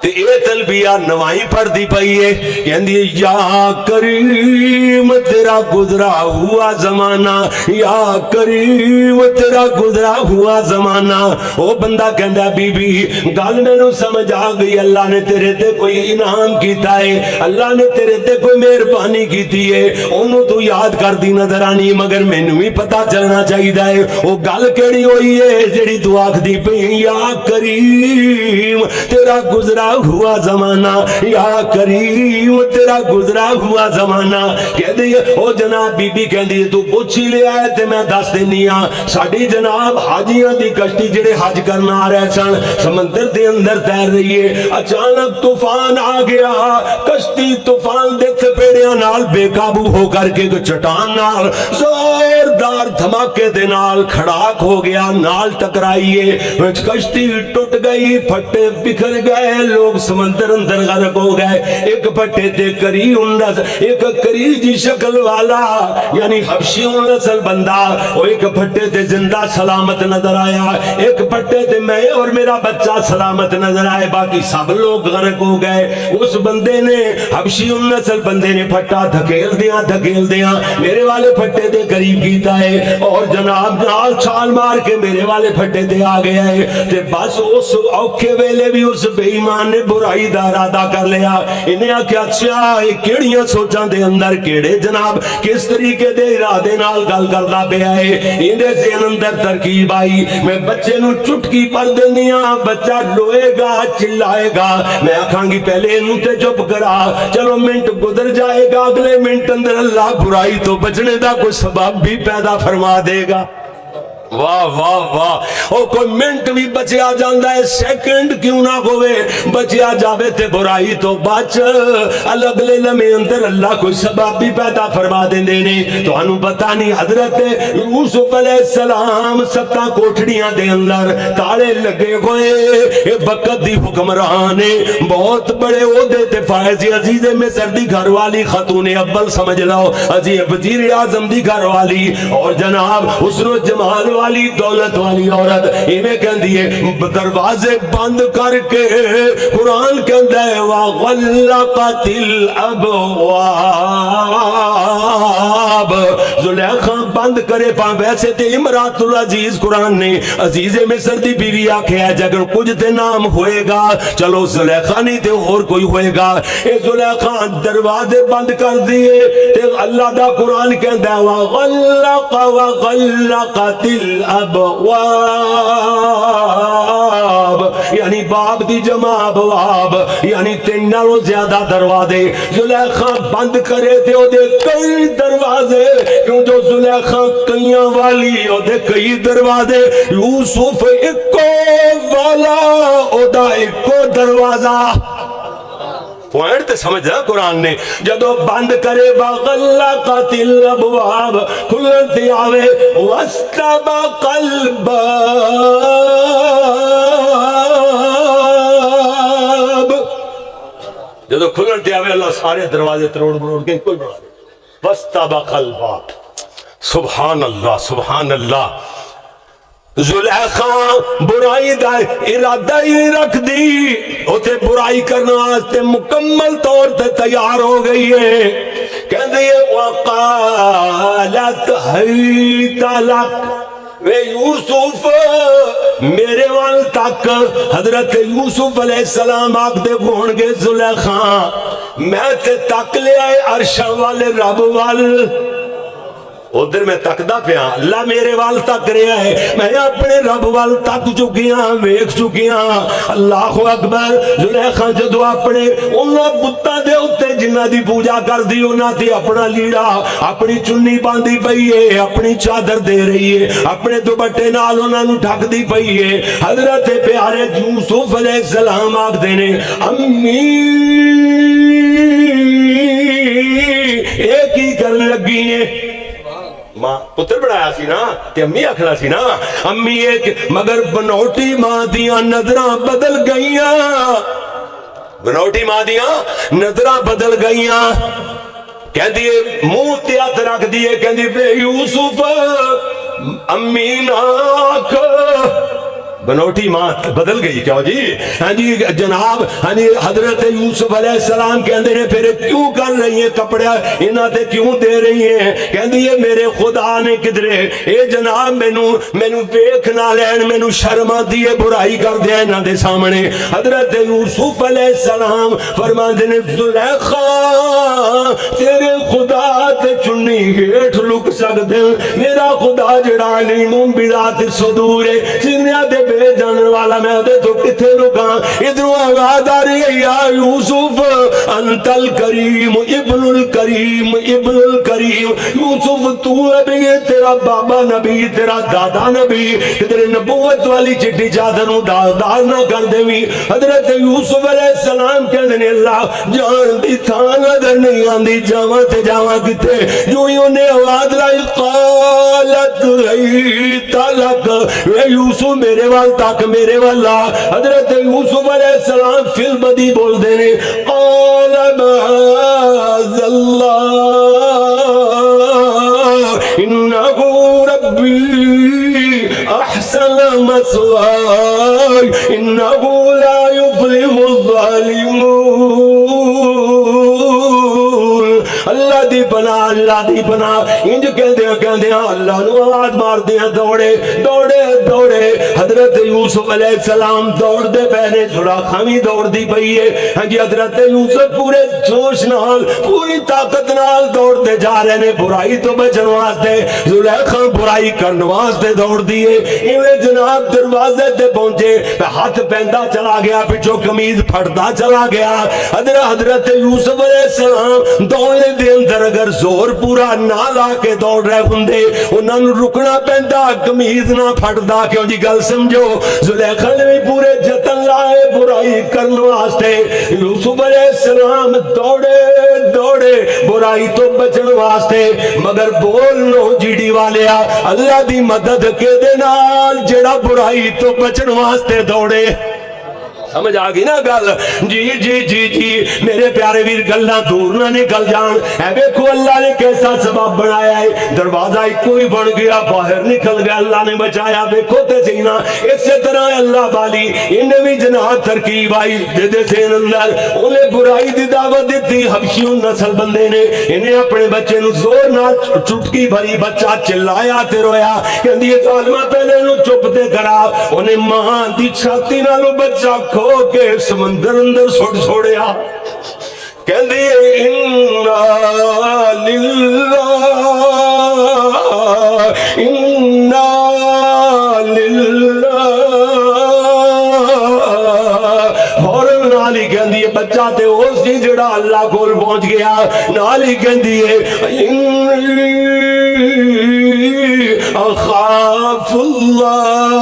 تے اے تلبیہ نوائی پڑھ دی پئی ہے کہندی یا کریم تیرا گزرا ہوا زمانہ یا کریم تیرا گزرا ہوا زمانہ او بندہ کہندا بی بی گل مینوں سمجھ آ گئی اللہ نے تیرے تے کوئی انعام کیتا ہے اللہ نے تیرے تے کوئی مہربانی کیتی ہے اونوں تو یاد کردی نظر آنی مگر مینوں بھی پتہ چلنا چاہیدا ہے او گل کیڑی ہوئی ہے جڑی تو آکھدی پئی یا کریم تیرا گزرا ہوا زمانہ یا کریم تیرا گزرا ہوا زمانہ کہہ دی او جناب بی بی کہہ دی تو پوچھ ہی لے آئے تے میں دس دینی ہاں ساڈی جناب حاجیاں دی کشتی جڑے حج کرنا آ رہے سن سمندر دے اندر تیر رہی ہے اچانک طوفان آ گیا کشتی طوفان دے تھپیڑیاں نال بے قابو ہو کر کے چٹان نال زوردار بار دھماکے دے نال کھڑاک ہو گیا، نال ٹکرائیے، کشتی ٹوٹ گئی، پھٹے بکھر گئے، لوگ سمندر اندر غرق ہو گئے۔ ایک پھٹے تے کری انس، ایک کری جی شکل والا یعنی حبشی نسل بندہ، اور ایک پھٹے تے زندہ سلامت نظر آیا، ایک پھٹے تے میں اور میرا بچہ سلامت نظر آئے، باقی سب لوگ غرق ہو گئے۔ اس بندے نے، حبشی نسل بندے نے پھٹا دھکیل دیاں میرے والے پھٹے دے قریب کیتا ہے، اور جناب نال چھال مار کے میرے والے پھٹے دے آ گیا ہے۔ تے بس اس اوکھے ویلے بھی اس بے ایمان نے برائی دا ارادہ کر لیا۔ انہیں آکھیا اچھا یہ کیڑیاں سوچاں دے اندر کیڑے جناب کس طریقے دے ارادے نال گل کردا پیا ہے۔ اندے ذہن اندر ترکیب آئی، میں بچے نو چٹکی پر دینیاں، بچہ روئے گا چلائے گا، میں آکھاں گی پہلے انہوں تے چپ کرا، چلو منٹ گزر جائے گا، اگلے منٹ اندر اللہ برائی تو بچنے دا کوئی سبب بھی پیدا فرما دے گا۔ واہ واہ واہ، او کوئی منٹ بھی بچیا جاندہ ہے، سیکنڈ کیوں نہ ہوئے بچیا جاوے تے برائی تو بچ، اگلے لمحے اندر اللہ کوئی سبب بھی پیدا فرما دیں دینے۔ تو انہوں پتہ نہیں حضرت یوسف علیہ السلام 7 کوٹھڑیاں دے اندر تاڑے لگے ہوئے، اے وقت دی حکمرانے بہت بڑے عہدے تے فائز عزیز مصر دی گھر والی خاتون اول سمجھ لو، عزیز وزیر اعظم دی گھر والی، اور جناب حسن و جمال والی دولت والی عورت، ایویں کہندی ہے دروازے بند کر کے قرآن کہندا ہے وَغَلَّقَتِ الْأَبْوَابِ، زلیخا بند کرے پاں، ویسے تے امرات العزیز قرآن نے عزیز مصر دی بیوی آکھے ہے، جگر کچھ تے نام ہوئے گا چلو زلیخا نہیں تے اور کوئی ہوئے گا، اے زلیخا دروازے بند کر دیے تے اللہ دا قرآن کہندا ہے وَغَلَّقَتِ الابواب، یعنی باب دی جمع ابواب، یعنی 3 نالوں زیادہ دروازے زلیخا بند کرے تے او دے کئی دروازے، کیوں جو زلیخا کئیاں والی او دے کئی دروازے، یوسف اکو والا او دا اکو دروازہ۔ پوائنٹ تے سمجھ رہا قرآن نے، جدو بند کرے وَغَلَّقَتِ الْأَبْوَابِ کھلتی آوے وَاسْتَبَقَ الْبَابِ، جدو کھلتی آوے اللہ سارے دروازے تروڑ بروڑ کے کوئی بنا دے، وَاسْتَبَقَ الْبَابِ۔ سبحان اللہ سبحان اللہ، زلیخا برائی دا ارادہ ہی رکھ دی، اوتے برائی کرنا آستے مکمل طور تے تیار ہو گئی ہے، کہندی ہے وَقَالَتْ حَيْتَ لَكَ، وے یوسف میرے وال تک، حضرت یوسف علیہ السلام آگ دے گھونگے زلیخا میں تے تک لے آئے عرشہ والے رب وال، ادھر میں تکدا پیا، اللہ میرے وال تک رہا ہے، میں اپنے رب وال تک چکیاں ویکھ چکیاں۔ اللہ اکبر، زلیخا جدو اپنے انہاں بتاں دے اوتے جنہاں دی پوجا کر دی انہاں تے اپنا لیڑا اپنی چنی باندھی پئی ہے، اپنی چادر دے رہی ہے، اپنے دوپٹے نال انہاں نوں ڈھک دی پئی ہے۔ حضرت پیارے یوسف علیہ السلام آکھدے نے امی ایک ہی کرن لگی ہے، ماں پتر بڑھایا سی نا تے امی آکھنا سی نا امی ایک، مگر بنوٹی ماں دیاں نظراں بدل گئیاں، بنوٹی ماں دیاں نظراں بدل گئیاں، کہندی منہ تے ہاتھ رکھ دیے، کہندی بے یوسف امی ناک، بنوٹی ماں بدل گئی کیا جی؟ ہاں جی جناب، ہاں جی حضرت یوسف علیہ السلام کہندے نے پھر کیوں کر رہی ہیں کپڑے انہاں تے کیوں دے رہی ہیں؟ کہندی ہے میرے خدا نے کدرے اے جناب مینوں ویکھ نہ لین، مینوں شرم آندی ہے برائی کر دیا انہاں دے سامنے۔ حضرت یوسف علیہ السلام فرماندے نے زلیخا تیرے خدا تے چنی ہیٹھ لک سکدے، میرا خدا جڑا علیم بذات الصدور ہے، سینیاں دے بے جانن والا، میں دے تو کتھے رکاں؟ ادھروں آواز آ رہی ہے یا یوسف انت الکریم ابن الکریم ابن الکریم، یوسف تو نبی، تیرا بابا نبی، تیرا دادا نبی، تیرے نبوت والی چٹی چادر نوں دار نہ کر دیویں۔ حضرت یوسف علیہ السلام کہندے نے اللہ جان دی تھاں نظر نہیں آندی، جاواں تے جاواں کتے، جو ہی انہیں آواز قالت حیت لک، اے یوسف میرے وال تک، میرے والا۔ حضرت یوسف علیہ السلام فی البدی بول دے نے، قال معاذ اللہ انہ ربی احسن مثواي انه لا يفلح الظالمون۔ اللہ دی پناہ، اللہ دی پناہ، انج کہندیاں اللہ نو آواز مار دیاں دوڑے دوڑے دوڑے۔ حضرت یوسف علیہ السلام دوڑ دے پہنے، زلیخا بھی دوڑ دی پئی ہے۔ ہاں جی، حضرت یوسف پورے جوش نال، پوری طاقت نال دوڑ دے جا رہے نے برائی تو بچن واسطے۔ زلیخا برائی کرن واسطے دوڑ دیے۔ ایویں جناب دروازے تے پہنچے، ہاتھ پیندا چلا گیا، پچھو قمیض پھٹدا چلا گیا۔ حضرت یوسف علیہ السلام دوڑنے دے اندر اگر زور پورا نہ لا کے دوڑ رہے ہوندے، انہاں نوں رکنا پیندا، قمیض نہ پھٹدا۔ کیوں جی گل سمجھو، زلیخا نے بھی پورے جتن لائے برائی کرن واسطے۔ یوسف علیہ السلام دوڑے دوڑے برائی تو بچن واسطے، مگر بولنو جیڑی والیا اللہ دی مدد کے دے نال جڑا برائی تو بچن واسطے دوڑے۔ سمجھ آگئی نا گل؟ جی جی جی جی میرے پیارے ویر، گلاں دور نہ نکل جان۔ اے دیکھو اللہ نے کیسا سبب بنایا ہے، دروازہ کوئی بن گیا، باہر نکل گیا، اللہ نے بچایا۔ دیکھو تے سینا اسی طرح اللہ والی انہیں بھی جناح ترکیب آئی دے سین اندر، انہیں برائی دی دعوت دیتی۔ حبشیوں نسل بندے نے انہیں اپنے بچے نو زور نہ چٹکی بھری، بچہ چلایا تے رویا، کہندی ظالمہ پہلے نو چپ تے کرا۔ انہیں ماں دی چھاتی نالو بچہ کھو کے سمندر اندر سوڑ چھوڑیا۔ کہندی اِنَّا لِلَّهِ اِنَّا لِلَّهِ۔ فوراً نالی کہندی ہے بچہ تے اس دی جڑا اللہ کول پہنچ گیا، نالی کہندی ہے اِنِّی اخاف اللہ۔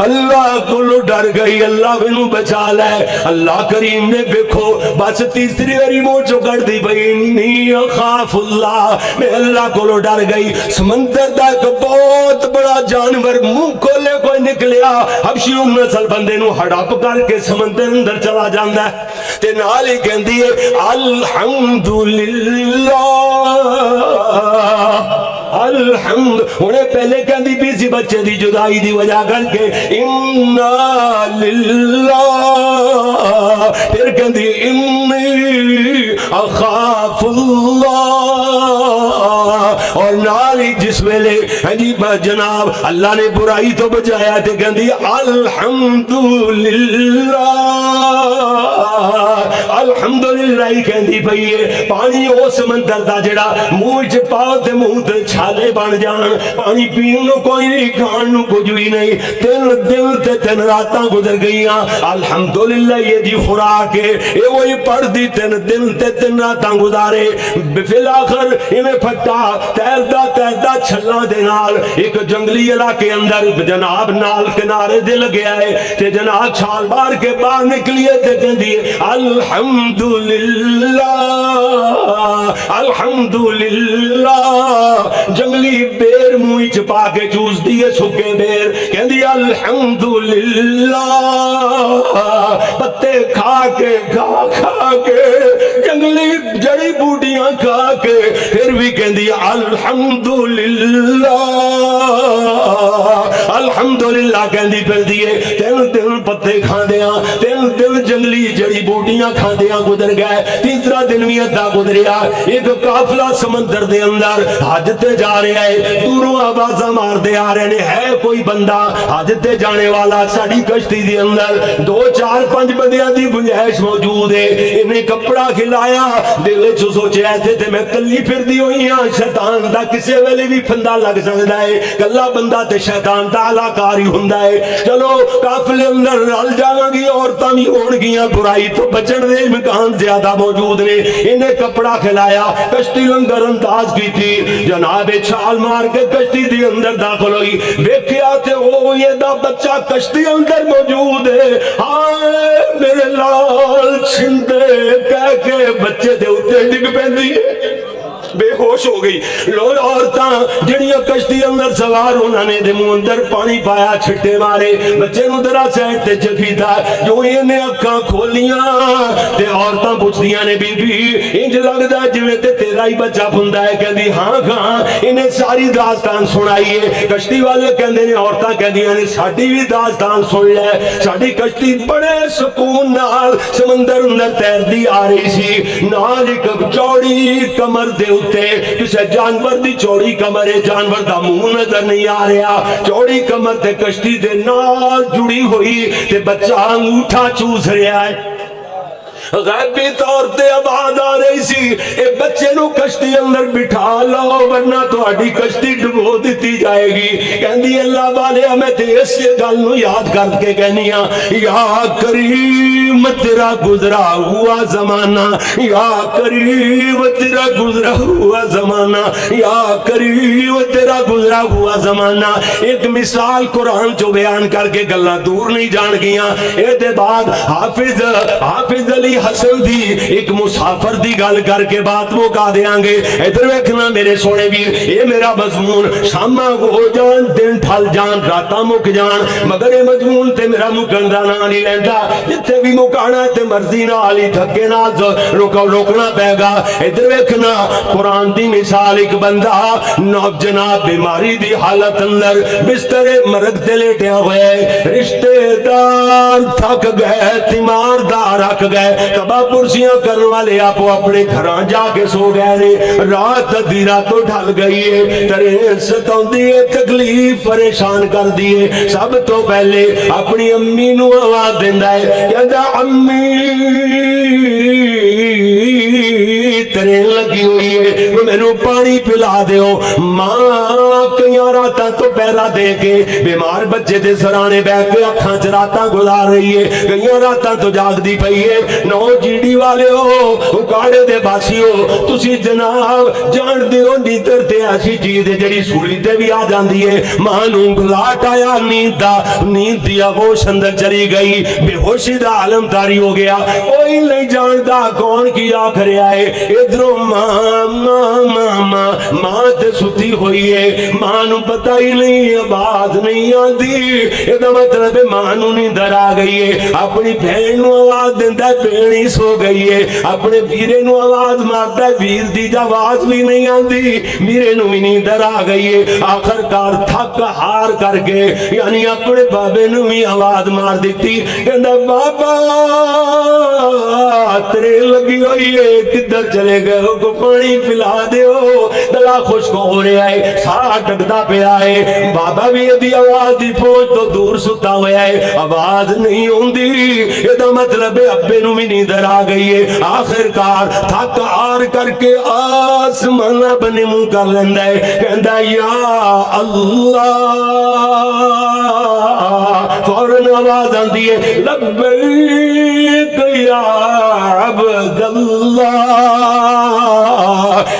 اللہ کو ڈر گئی، اللہ میں بچا لے۔ اللہ کریم نے دیکھو بس تیسری باری منہ چکڑ دی بھئی انی اخاف اللہ، میں اللہ کو ڈر گئی۔ سمندر دا ایک بہت بڑا جانور منہ کھولے کوئی نکلیا، حبشیوں نسل بندے نو ہڑپ کر کے سمندر اندر چلا جاندا ہے تے نال ہی کہندی ہے الحمدللہ الحمد۔ انہیں پہلے کہندی بھی سی بچے دی جدائی دی وجہ کر کے اِنَّا لِلَّهِ، پھر کہندی انی اخاف اللہ۔ اور نالی جس ویلے جناب اللہ نے برائی تو بچایا تے کہندی الحمدللہ الحمدللہ ہی کہندی پئی ہے۔ پانی او سمندر دا جڑا منہ چ پاؤ تے منہ تے چھالے بن جان، پانی پین نو کوئی نہیں، کھان نو کچھ بھی نہیں۔ 3 دن تے 3 راتاں گزر گئیاں، الحمدللہ یہ دی خوراک ہے، اے وہی پڑھ دی 3 دن تے 3 راتاں گزارے۔ فی الآخر انہیں پھٹا تیردا تیردا چھلاں دے نال ایک جنگلی علاقے اندر جناب نال کنارے دے لگیا ہے تے جناب چھال مار کے باہر نکلیے تے کہندی الحمدللہ الحمدللہ۔ جنگلی بیر منہ چ پا کے چوس دیے سکے بیر، کہندی الحمدللہ۔ پتے کھا کے کھا کے جنگلی جڑی بوٹیاں کھا کے پھر بھی کہندی الحمدللہ الحمدللہ کہندی پھر دیے۔ 3 دن پتے کھاندیاں، 3 دن جنگلی جڑی بوٹیاں کھاندیاں گزر گئے، تیسرا دن بھی ادھا گزریا۔ ایک قافلہ سمندر دے اندر حج تے جا رہا ہے، دوروں آوازاں مار دے آ رہے ہیں ہے کوئی بندہ حج تے جانے والا ساڈی کشتی دے اندر۔ 2 4 5 بندیاں دی گنجائش موجود ہے۔ انہیں کپڑا کھلایا، دل چ سوچیا تے میں کلی پھر دی ہوئی ہاں، شیطان دا کسے ویلے بھی پھندا لگ سکدا ہے، کلا بندہ تے شیطان دا علاقاری ہوندا ہے۔ چلو قافلے اندر رل جاواں گی، عورتاں بھی ہون گیاں، برائی تو بچن دے امکان زیادہ موجود نے۔ انہیں کپڑا کھلایا، کشتی اندر انداز کی تھی، جناب چھال مار کے کشتی دی اندر داخل ہوئی، ویکھیا تے او یہ دا بچہ کشتی اندر موجود ہے۔ ہائے میرے لال چھندے کہہ کے بچے دے اوتے ڈگ پیندی ہے۔ بے ہوش ہو گئی. لوگ عورتاں جڑیاں کشتی اندر سوار انہوں نے دے منہ اندر پانی پایا, چھٹے مارے, بچے نو ذرا سائڈ تے چکیتا. جو انہیں اکھاں کھولیاں تے عورتاں پوچھدیاں نے بی بی انج لگدا جویں تے تیرا ہی بچہ پھندا ہے. کہندی ہاں ہاں. انہیں ساری داستان سنائی ہے. کشتی والے کہندے نے, عورتاں کہندیاں نے ساڈی بھی داستان سن لے. ساڈی کشتی بڑے سکون نال سمندر اندر تیرتی آ رہی سی. نال ایک چوڑی کمر دے اتے کسے جانور دی چوڑی کمر ہے, جانور دا منہ نظر نہیں آ رہا. چوڑی کمر تے کشتی دے نال جڑی ہوئی تے بچہ انگوٹھا چوس رہا ہے. غیبی طور تے آواز آ رہی سی, اے بچے نو کشتی اندر بٹھا لو ورنہ تہاڈی کشتی ڈبو دتی جائے گی. کہندی اللہ والے میں تے اس گل نو یاد کر کے کہنی ہاں, یا کریم تیرا گزرا ہوا زمانہ, یا کریم تیرا گزرا ہوا زمانہ, یا کریم تیرا گزرا ہوا زمانہ. ایک مثال قرآن جو بیان کر کے گلاں دور نہیں جان گیاں. اے دے بعد حافظ علی حسن دی ایک مسافر دی گل کر کے بات مکا دیاں گے. ادھر ویکھنا میرے سونے ویر, اے میرا مضمون شاماں ہو جان دن ٹھل جان راتاں مک جان, مگر اے مضمون تے میرا مکن دا نام نہیں لیندا. جتھے بھی مکانا تے مرضی نال ہی دھکے نال روکنا پے گا. ادھر ویکھنا قرآن دی مثال, ایک بندہ نوب جناب بیماری دی حالت اندر بستر مرگ تے لیٹیا ہوئے, رشتے دار تھک گئے, تیماردار رکھ گئے, کبا پرسیاں کرنے والے آپ اپنے گھراں جا کے سو گئے نے. رات ادھی راتوں ڈھل گئی ہے, ترے ستاؤندی ہے, تکلیف پریشان کر دیے. سب تو پہلے اپنی امی نو آواز دیندا ہے, کہندا امی ترے لگی ہوئی ہے, مینوں پانی پلا دیو. ماں کئیاں راتاں تو پہرا دے کے بیمار بچے دے سرانے بیٹھ کے اکھاں چ راتاں گزار رہی ہے, کئیاں راتاں تو جاگ دی پئی ہے. نو جیڑی والے ہو, اکاڑے دے باسی ہو, تسی جناب جان دیو نیندر تے ایسی چیز ہے جڑی سولی تے بھی آ جاندی ہے. ماں نو گلاٹ آیا نیند دی آغوش اندر چلی گئی, بے ہوشی دا عالم تاری ہو گیا. کوئی نہیں جاندا کون کی آکھ رہا ہے. ادھروں ماں تے ستی ہوئی ہے, ماں نو پتہ ہی نہیں, آواز نہیں آندی. ادا مطلب ہے ماں نو نیندر آ گئی ہے. اپنی بہن نو آواز دیندا ہے, بہن سو گئی ہے. اپنے ویرے نو آواز مارتا ہے, ویر دی آواز بھی نہیں آندی, ویرے نو بھی نیندر آ گئی ہے. آخر کار تھک ہار کر کے یعنی اپنے بابے نو بھی آواز مار دیتی, کہندا بابا تیرے لگی ہوئی ہے, کدھر چلے گئے ہو, کو پانی پلا دیو, گلا خشک ہو رہا ہے, سارا ڈگدا پیا ہے. بابا بھی ادھی آواز دی پہنچ تو دور ستا ہوا ہے, آواز نہیں ہوندی. یہ مطلب ہے ابے نو بھی نیندر آ گئی ہے. آخر کار تھک ہار کر کے آسمان بنے منہ کر لیندا ہے, کہندا یا اللہ. فوراً آواز آندی ہے, لبیک یا عبد اللہ.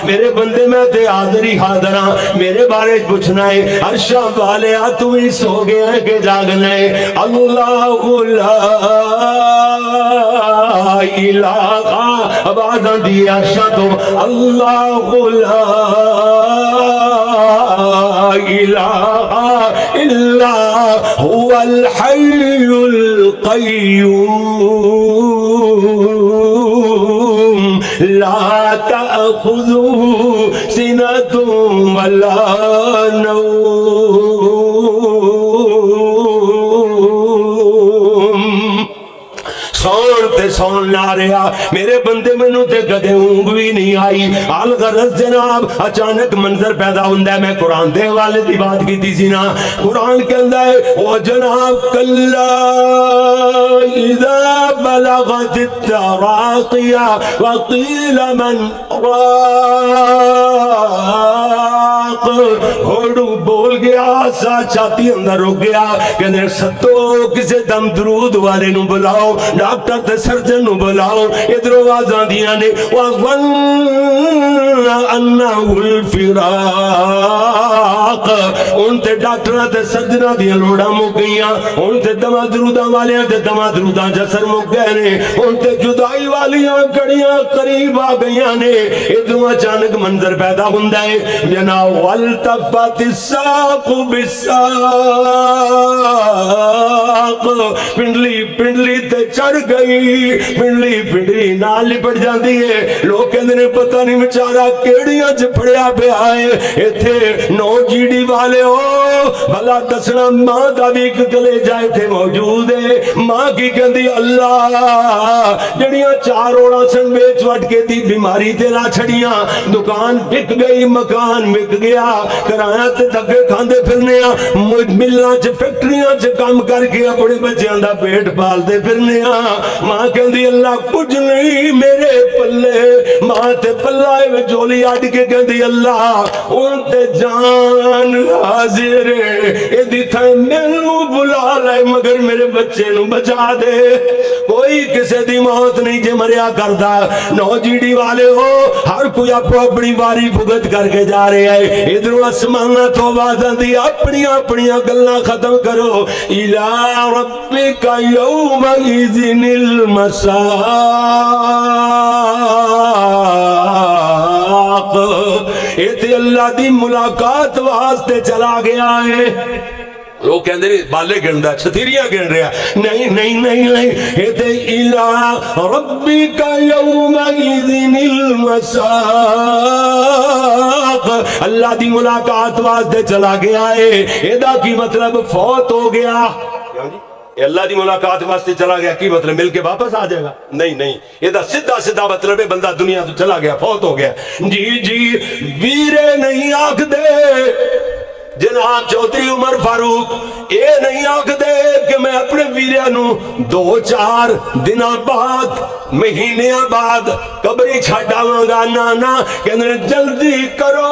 میرے بندے میں تے حاضر ہی حاضر ہاں, میرے بارے پوچھنا ہے, عرشاں والے تو ہی سو گیا کہ جاگنا ہے. اللہ لا الہ, آواز آندی ہے عرشاں تو, اللہ لا الہ الا هو الحی القیوم لا تأخذه سنة ولا نوم. سون تے سون لا رہا میرے بندے مینوں تے کدے اونگ بھی نہیں آئی. الغرض جناب اچانک منظر پیدا ہوندا ہے. میں قرآن دے حوالے دی بات کیتی سی نا, قرآن کہندا ہے او جناب کلا اذا بلغت التراقی وقیل من راق گھوڑو بول گیا سا چھاتی اندر رک گیا کہنے ستو کسے دم درود والے نو بلاؤ ڈاکٹر تے سرجن نو بلاؤ ادھر آوازاں دیاں نے وَظَنَّ أَنَّهُ الْفِرَاقِ ان تے ڈاکٹراں تے سرجناں دیاں لوڑاں مک گئیاں ان تے دما دروداں والیاں تے دما دروداں جسر مک گئے نے ان تے جدائی والیاں کڑیاں قریب آ گئیاں نے ادھر اچانک منظر پیدا ہوندا ہے جناب وَالْتَفَّتِ السَّاقُ بِالسَّاقِ پنڈلی تے چڑھ گئی پنڈلی نال لپٹ جاندی ہے لوگ کہندے نے پتہ نہیں بیچارہ کیڑیاں چ پھڑیا پیا ہے ایتھے 9 جیڑی والے ہو بھلا دسنا ماں دا بھی ایک کلیجہ ایتھے موجود ہے ماں کی کہندی اللہ جڑیاں 4 اوڑاں سن ویچ وٹ کے دی بیماری تے لا چھڑیاں دکان بک گئی مکان بک گیا کرایہ تے دھکے کھاندے پھرنے ملاں چ فیکٹریاں چ کام کر کے اپنے بچیاں دا پیٹ پالدے پھرنے ماں کہندی اللہ کچھ نہیں میرے پلے ماں تے پلائے میں جولی اڈ کے کہندی اللہ ان تے جان حاضر اے دی تھے مینوں بلا لے مگر میرے بچے نو بچا دے کوئی کسے دی موت نہیں جے مریا کردا 9 جیڑی والے ہو ہر کوئی اپنی باری بھگت کر کے جا رہے ہیں ادھر آسمان تو آوازاں دی اپنی گلاں ختم کرو الى ربک یومئذ المساق ایتھے اللہ دی ملاقات واسطے چلا گیا ہے لوگ کہندے نے بالے گندا چھتیریاں گن رہا نہیں ایتھے الى ربک یومئذ المساق اللہ دی ملاقات واسطے چلا گیا ہے ایدا کی مطلب فوت ہو گیا اللہ دی ملاقات واسطے چلا گیا کی مطلب مل کے واپس آ جائے گا نہیں یہ دا سیدھا مطلب ہے بندہ دنیا تو چلا گیا فوت ہو گیا جی ویرے نہیں آکھ دے جناب چودھری عمر فاروق اے نہیں آکھ دے کہ میں اپنے ویرے نو 2-4 دنوں بعد مہینیاں بعد قبری چھاڑا گا نانا کہنے جلدی کرو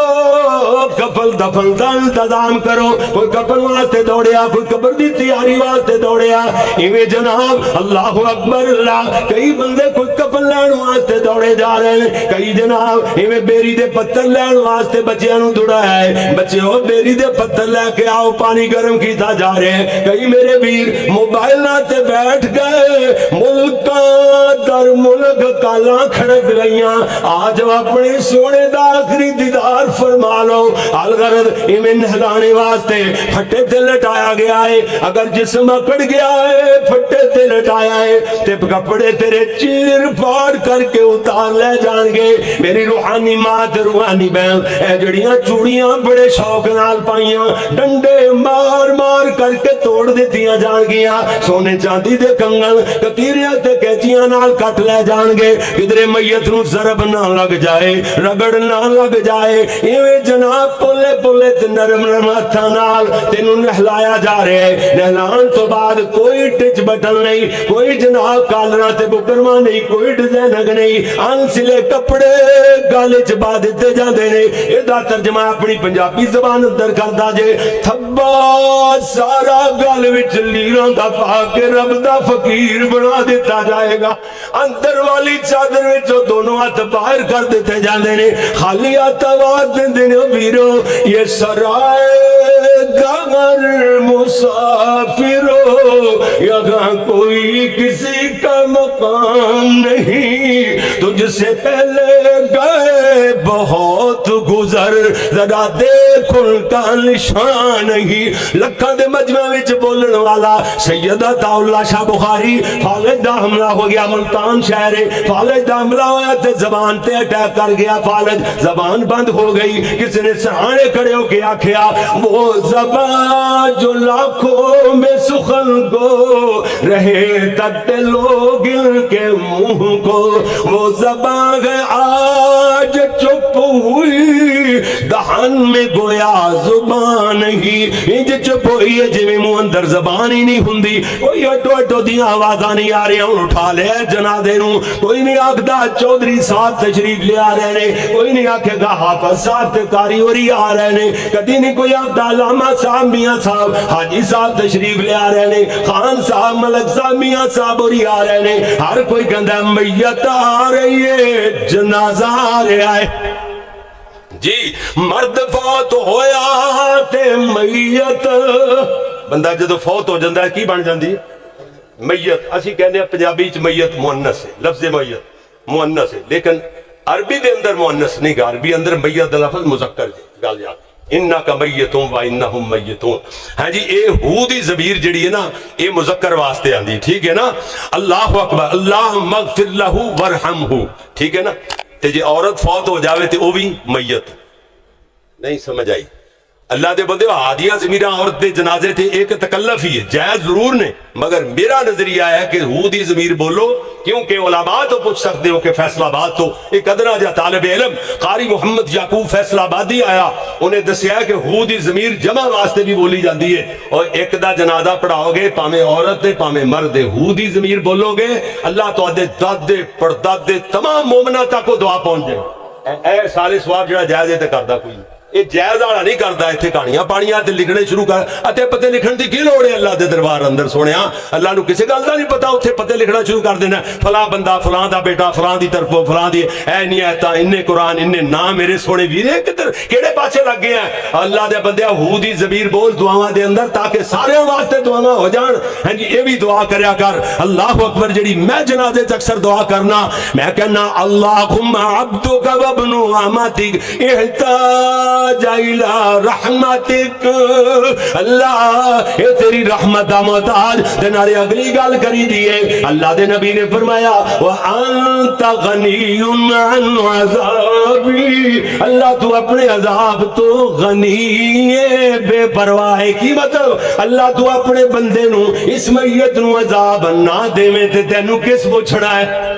کفن دفن دا انتظام کرو کوئی کفن واسطے دوڑیا کوئی قبر دی تیاری واسطے دوڑیا ایویں جناب اللہ اکبر اللہ کئی بندے کوئی کفن لین واسطے دوڑے جا رہے ہیں کئی جناب ایویں بیری دے پتھر لین واسطے بچیاں نو دوڑا ہے بچے ہو بیری دے پتھر لے کے آؤ پانی گرم کیتا جا رہے ہیں کئی میرے ویر موبائل ناتے بیٹھ گئے ملکاں در ملک کالاں کھڑک گئیاں آج اپنے سونے دا آخری دیدار فرما لو الغرض ایمیں نہلانے واسطے پھٹے تے لٹایا گیا ہے اگر جسم اکڑ گیا ہے پھٹے تے لٹایا ہے تے کپڑے تیرے چیر پاڑ کر کے اتار لے جان گے میری روحانی ماں تے روحانی بہن اے جڑیاں چوڑیاں بڑے شوق نال پائیاں ڈنڈے مار کر کے توڑ دیتیاں جان گیا سونے چاندی دے کنگن کتیریاں تے کیچیاں نال کٹ لے جان گے کدرے میت نو ضرب نہ لگ جائے رگڑ نہ لگ جائے ایویں جناب پلے تے نرم ہتھاں نال تینوں نہلایا جا رہا ہے نہلان تو بعد کوئی ٹچ بٹن نہیں کوئی جناب کالرا تے بکرما نہیں کوئی ڈیزائن نہیں انسلے کپڑے گالے چ با دتے جاندے نے ایدا ترجمہ اپنی پنجابی زبان اندر کردا جے تھبا سارا گل وچ لیراں دا پا کے رب دا فقیر بنا دیتا جائے گا اندر والی چادر وچ دونوں ہاتھ باہر کر دیتے جاندے نے خالی ہاتھ آواز دیندے نے ویرو یہ سرائے گھر مسافرو یہاں کوئی کسی کا مقام نہیں تجھ سے پہلے گئے بہت گزر ذرا دیکھ ان کا نشان نہیں لکھاں دے مجمع وچ بولن والا سید عطا اللہ شاہ بخاری فالج دا حملہ ہو گیا ملتان شہر فالج دا حملہ ہوا تے زبان تے اٹیک کر گیا فالج زبان بند ہو گئی کسی نے سہانے کھڑے ہو کے آکھیا وہ زبان جو لاکھوں میں سخن کو رہے تک لوگ ان کے منہ کو وہ زبان ہے آج چپ ہوئی دہان میں گویا زبان ہی انج چپ ہوئی ہے جویں منہ اندر زبان ہی نہیں ہوندی کوئی اٹو اٹو دیاں آوازاں نہیں آ رہی ہن اٹھا لے جنازے نوں کوئی نہیں آکھدا چودھری صاحب تشریف لے آ رہے نے کوئی نہیں آکھے گا حافظ صاحب تے قاری ہوری آ رہے نے کدی نہیں کوئی آکھدا علامہ صاحب میاں صاحب حاجی صاحب تشریف لے آ رہے نے خان صاحب ملک صاحب میاں صاحب ہوری آ رہے نے ہر کوئی کہندا میت آ رہی ہے جنازہ آ رہا ہے جی مرد فوت ہویا تے میت بندہ جدو فوت ہو جاندہ ہے کی بن جاندی ہے میت اسی کہنے ہیں پنجابی چ میت مؤنث ہے لفظ میت مؤنث ہے لیکن عربی دے اندر مؤنث نہیں گا عربی اندر میت دا لفظ مذکر ہے گل یاد انکا میتون و انہم میتون ہاں جی اے ہو دی ضمیر جڑی ہے نا اے مذکر واسطے آندی ٹھیک ہے نا اللہ اکبر اللہ مغفر لہو ورحمہو ٹھیک ہے نا تے جی عورت فوت ہو جاوے تے او بھی میت نہیں سمجھ آئی اللہ دے بندے ہادیہ ضمیرہ عورت دے جنازے تھے ایک تکلف ہی ہے جائز ضرور نے مگر میرا نظریہ ہے کہ ہو دی ضمیر بولو کیونکہ علماء تو پوچھ سکتے ہو کہ فیصل آباد تو ایک ادنا جا طالب علم قاری محمد یعقوب فیصل آبادی آیا انہیں دسیا کہ ہو دی ضمیر جمع واسطے بھی بولی جاندی ہے اور ایک دا جنازہ پڑھاؤ گے پامے عورت دے پامے مرد دے ہو دی ضمیر بولو گے اللہ تو آدھے دادے پردادے تمام مومنہ تک کو دعا پہنچ جائے اے سالے سواب جڑا جائزے تے کردہ کوئی یہ جائز والا نہیں کرتا اتنے کہانیاں پانیاں تے لکھنے شروع کر اتے پتے لکھن دی کی لوڑ ہے اللہ دے دربار اندر سونیا اللہ نو کسی گل دا نہیں پتا اتنے پتے لکھنا شروع کر دینا فلاں بندہ فلاں دا بیٹا فلاں دی طرفوں فلاں دی اے نہیں ایتا انہیں قرآن انہیں نام میرے سونے ویرے کدھر کیڑے پاسے لگ گئے ہیں اللہ دے بندے ہو دی ضمیر بول دعاواں دے اندر تاکہ سارے واسطے دعاواں ہو جان ہاں جی یہ بھی دعا کریا کر اللہ اکبر جڑی میں جنازے چ اکثر دعا کرنا میں کہنا اللہم عبدک وابن امتک احتاج الی رحمتک اللہ اے تیری رحمت دا محتاج تے نالے اگلی گل کری دیے اللہ دے نبی نے فرمایا وانت غنی عن عذابی اللہ تو اپنے عذاب تو غنی ہے بے پرواہ کی مطلب اللہ تو اپنے بندے نو اس میت نو عذاب نہ دے میں تے تینو کس پوچھنا ہے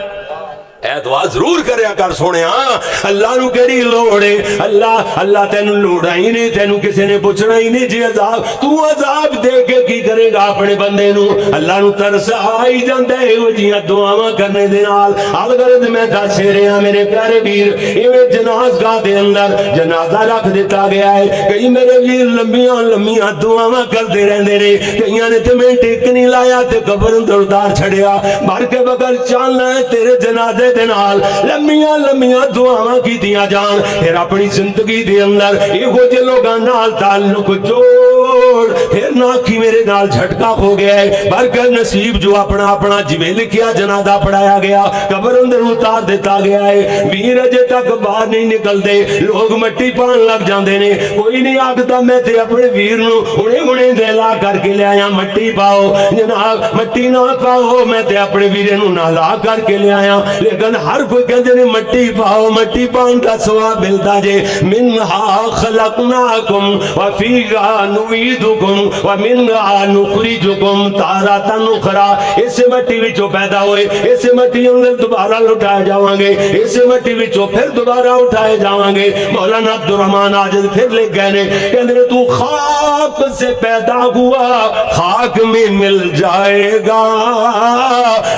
اے دعا ضرور کریا کر سونے ہاں اللہ نو کیڑی لوڑ ہے اللہ تینو لوڑا ہی نہیں تینو کسی نے پوچھنا ہی نہیں جی عذاب تو عذاب دے کے کی کرے گا اپنے بندے نو اللہ نو ترس آئی جاندے وہ جیاں دعاواں کرنے دے نال الغرض میں دس رہا میرے پیارے ویر ایویں جنازگاہ دے اندر جنازہ رکھ دیتا گیا ہے کئی میرے ویر لمبیاں لمبیاں دعاواں کرتے رہندے نے کئیاں نے تے میں ٹیک نہیں لایا تے قبر اندر اتار چھڑیا مر کے بغیر چلنا ہے تیرے جنازے نال لمبیاں لمبیاں دعاواں کیتیاں جان پھر اپنی زندگی دے اندر ایہو جے لوگاں نال تعلق جوڑ پھر نہ کی میرے نال جھٹکا ہو گیا ہے برکت نصیب جو اپنا اپنا جویں لکھیا جنازہ پڑھایا گیا قبر اندر اتار دیتا گیا ہے ویر اجے تک باہر نہیں نکلدے لوگ مٹی پان لگ جاندے نے کوئی نہیں آکھدا میں تے اپنے ویر نو ہنے ہنے دلا کر کے لے آیا مٹی پاؤ جناب مٹی نہ پاؤ میں تے اپنے ویر نو نہ لا کر کے لے آیا لیکن ہر کوئی کہتے ہیں مٹی پاؤ مٹی پاؤں کا ثواب ملتا جے منہا خلقناکم وفیہا نعیدکم ومنہا نخرجکم تارۃ اخری اس مٹی وچوں پیدا ہوئے اس مٹی اندر دوبارہ لٹائے جاواں گے اس مٹی وچوں پھر دوبارہ اٹھائے جاواں گے مولانا عبد الرحمن عاجز پھر لکھ گئے نے کہتے ہیں تو خاک سے پیدا ہوا خاک میں مل جائے گا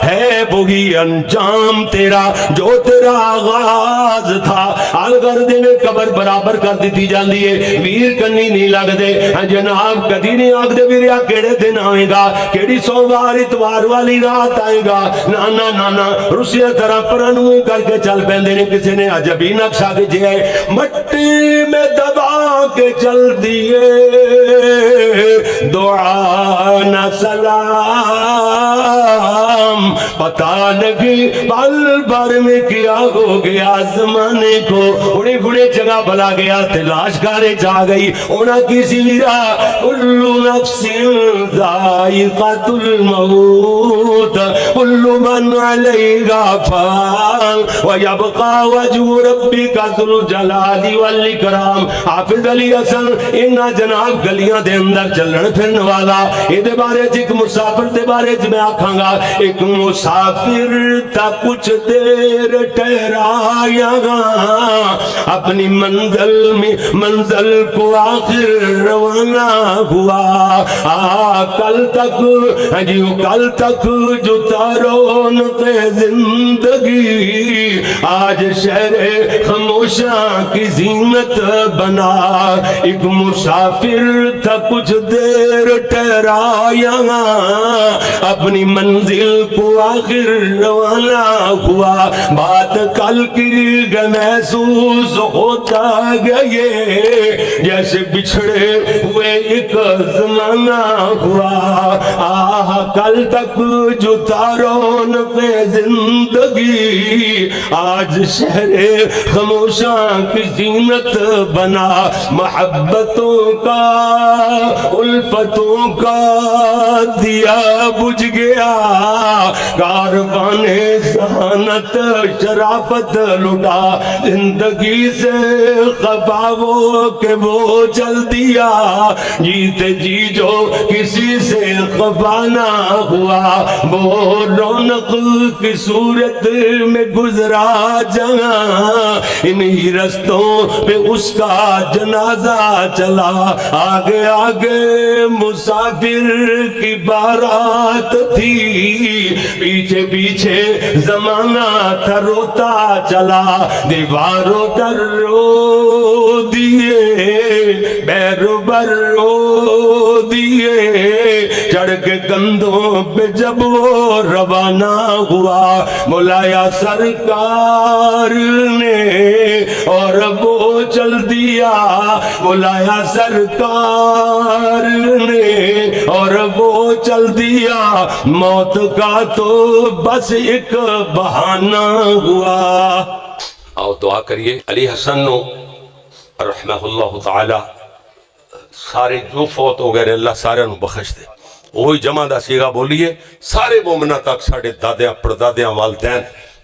ہے وہی انجام تیرا جو تیرا آغاز تھا الغرض میں قبر برابر کر دیتی جاندی ہے ویر کنی نہیں لگ دے جناب کدی نہیں آگ دے ویریا کیڑے دن آئے گا کیڑی سوموار اتوار والی رات آئے گا نانا نانا روسیا طرح پرانوئی کر کے چل پیندے نے کسی نے عجبی نقشہ کیجئے ہے مٹی میں دبا کے چل دیے دعا نہ سلام پتہ نہیں پل بھر میں کیا ہو گیا زمانے کو اڑے گھڑے جگہ بلا گیا تلاش کارے جا گئی اونا کسی ویرا كل نفس ذائقة الموت كل من عليها فان ويبقى وجه ربك ذو الجلال والإكرام. حافظ علی حسن انہا جناب گلیاں دے اندر چلن پھرن والا اے دے بارے ایک مسافر دے بارے میں آکھاں گا. ایک مسافر تا کچھ دیر ٹھہرایا گا اپنی منزل کو آخر روانہ ہوا. کل تک جو تارون تے زندگی آج شہر خاموشاں کی زینت بنا. ایک مسافر تھا کچھ دیر ٹھہرایا اپنی منزل کو آخر روانہ ہوا. بات کل کی محسوس ہوتا گئے جیسے بچھڑے ہوئے ایک زمانہ ہوا. کل تک جو تارون پہ زندگی آج شہر خاموشاں کی زینت بنا. محبتوں کا الفتوں کا دیا بجھ گیا کاروان ذہانت شرافت لٹا. زندگی سے خفا وہ کہ وہ چل دیا جیتے جی جو کسی سے خفا نہ ہوا. وہ رونق کی صورت میں گزرا جہاں انہی رستوں پہ اس کا جنازہ چلا. آگے آگے مسافر کی بارات تھی پیچھے پیچھے زمانہ تھا روتا چلا. دیواروں در رو دیے بیرو بر رو دیے چڑھ کے کندھوں پہ جب وہ روانہ ہوا. بلایا سرکار نے اور وہ چل دیا. بلایا سرکار نے اور وہ چل دیا. موت کا تو بس ایک بہانہ ہوا. آؤ دعا کریے علی حسن نو رحمہ اللہ تعالی سارے جو فوت ہو گئے اللہ سارے نو بخش دے. وہی جمع دا سیغہ بولیے سارے مومنہ تک ساڑھے دادیاں پردادیاں والدین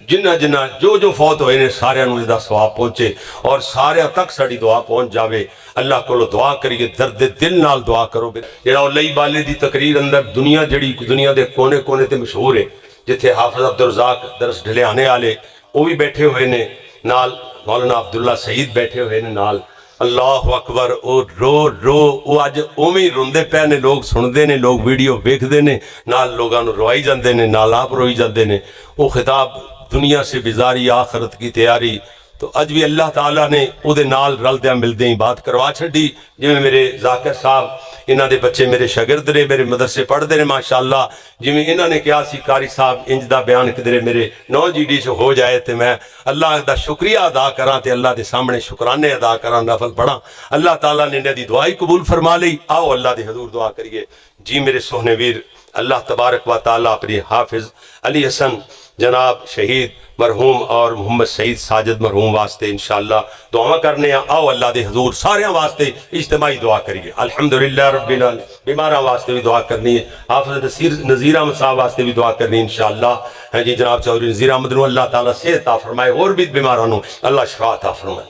جنہ جو فوت ہوئے نے سارے انہوں دا ثواب پہنچے اور سارے تک ساڑھی دعا پہنچ جاوے. اللہ کو دعا کریے درد دل نال دعا کرو. جڑا اللہ بالے دی تقریر اندر دنیا دے کونے کونے تے مشہور ہے جتھے حافظ عبدالرزاق درس ڈھلے آنے والے وہ بھی بیٹھے ہوئے نے نال مولانا عبداللہ سعید بیٹھے ہوئے نے نال. اللہ اکبر. او رو او اج اوویں روندے پے نے لوگ سندے نے لوگ ویڈیو ویکھدے نے نال لوگاں نوں روائی جاندے نے نال آپ روئی جاندے نے. او خطاب دنیا سے بیزاری آخرت کی تیاری تو اج بھی اللہ تعالیٰ نے او دے نال رلدیاں ملدیں بات کروا چھڈی. جویں میرے ذاکر صاحب انہاں دے بچے میرے شاگرد نے میرے مدرسے پڑھدے نے ماشاءاللہ. جویں انہاں نے کہا سی قاری صاحب انج دا بیان کدرے میرے 9 جی ڈی سے ہو جائے تے میں اللہ دا شکریہ ادا کراں تے اللہ دے سامنے شکرانے ادا کراں نفل پڑھاں. اللہ تعالیٰ نے انہاں دی دعائی قبول فرما لئی. آؤ اللہ دے حضور دعا کریے. جی میرے سوہنے ویر اللہ تبارک و تعالیٰ اپنی حافظ علی حسن جناب شہید مرحوم اور محمد سعید ساجد مرحوم واسطے انشاءاللہ دعا کرنے ہیں. آؤ اللہ دے حضور سارے واسطے اجتماعی دعا کریے. الحمدللہ رب العالمین. بیماراں واسطے بھی دعا کرنی ہے. حافظ نذیر احمد صاحب واسطے بھی دعا کرنی ہے انشاءاللہ. ہے جی جناب چودھری نذیر احمد نو اللہ تعالیٰ صحت عطا فرمائے اور بھی بیماراں نو اللہ شفا عطا فرمائے.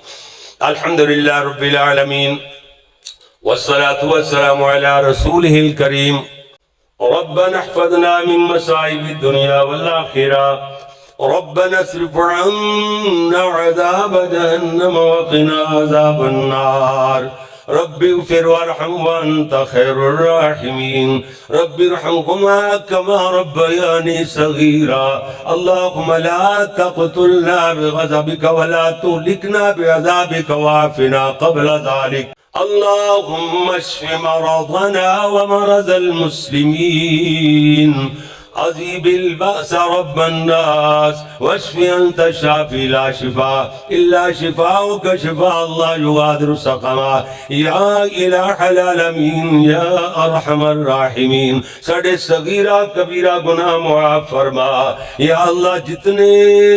الحمدللہ رب العالمین والصلاة والسلام علی رسولہ الکریم. ربنا احفظنا من مصائب الدنيا والآخرة ربنا اصرف عنا عذاب جهنم وقنا عذاب النار. رب اغفر وارحم وانت خير الراحمين. رب ارحمهما كما ربياني صغيرا. اللهم لا تقتلنا بغضبك ولا تهلكنا بعذابك وعافنا قبل ذلك. اللهم اشف مرضنا ومرض المسلمين. عذیب البأس رب الناس واشف انت الشافی لا شفاء الا شفاؤک شفاء اللہ یغادر سقما یا الہ العالمین یا ارحم الراحمین ساڑھے صغیرہ کبیرہ گناہ معاف فرما یا اللہ جتنے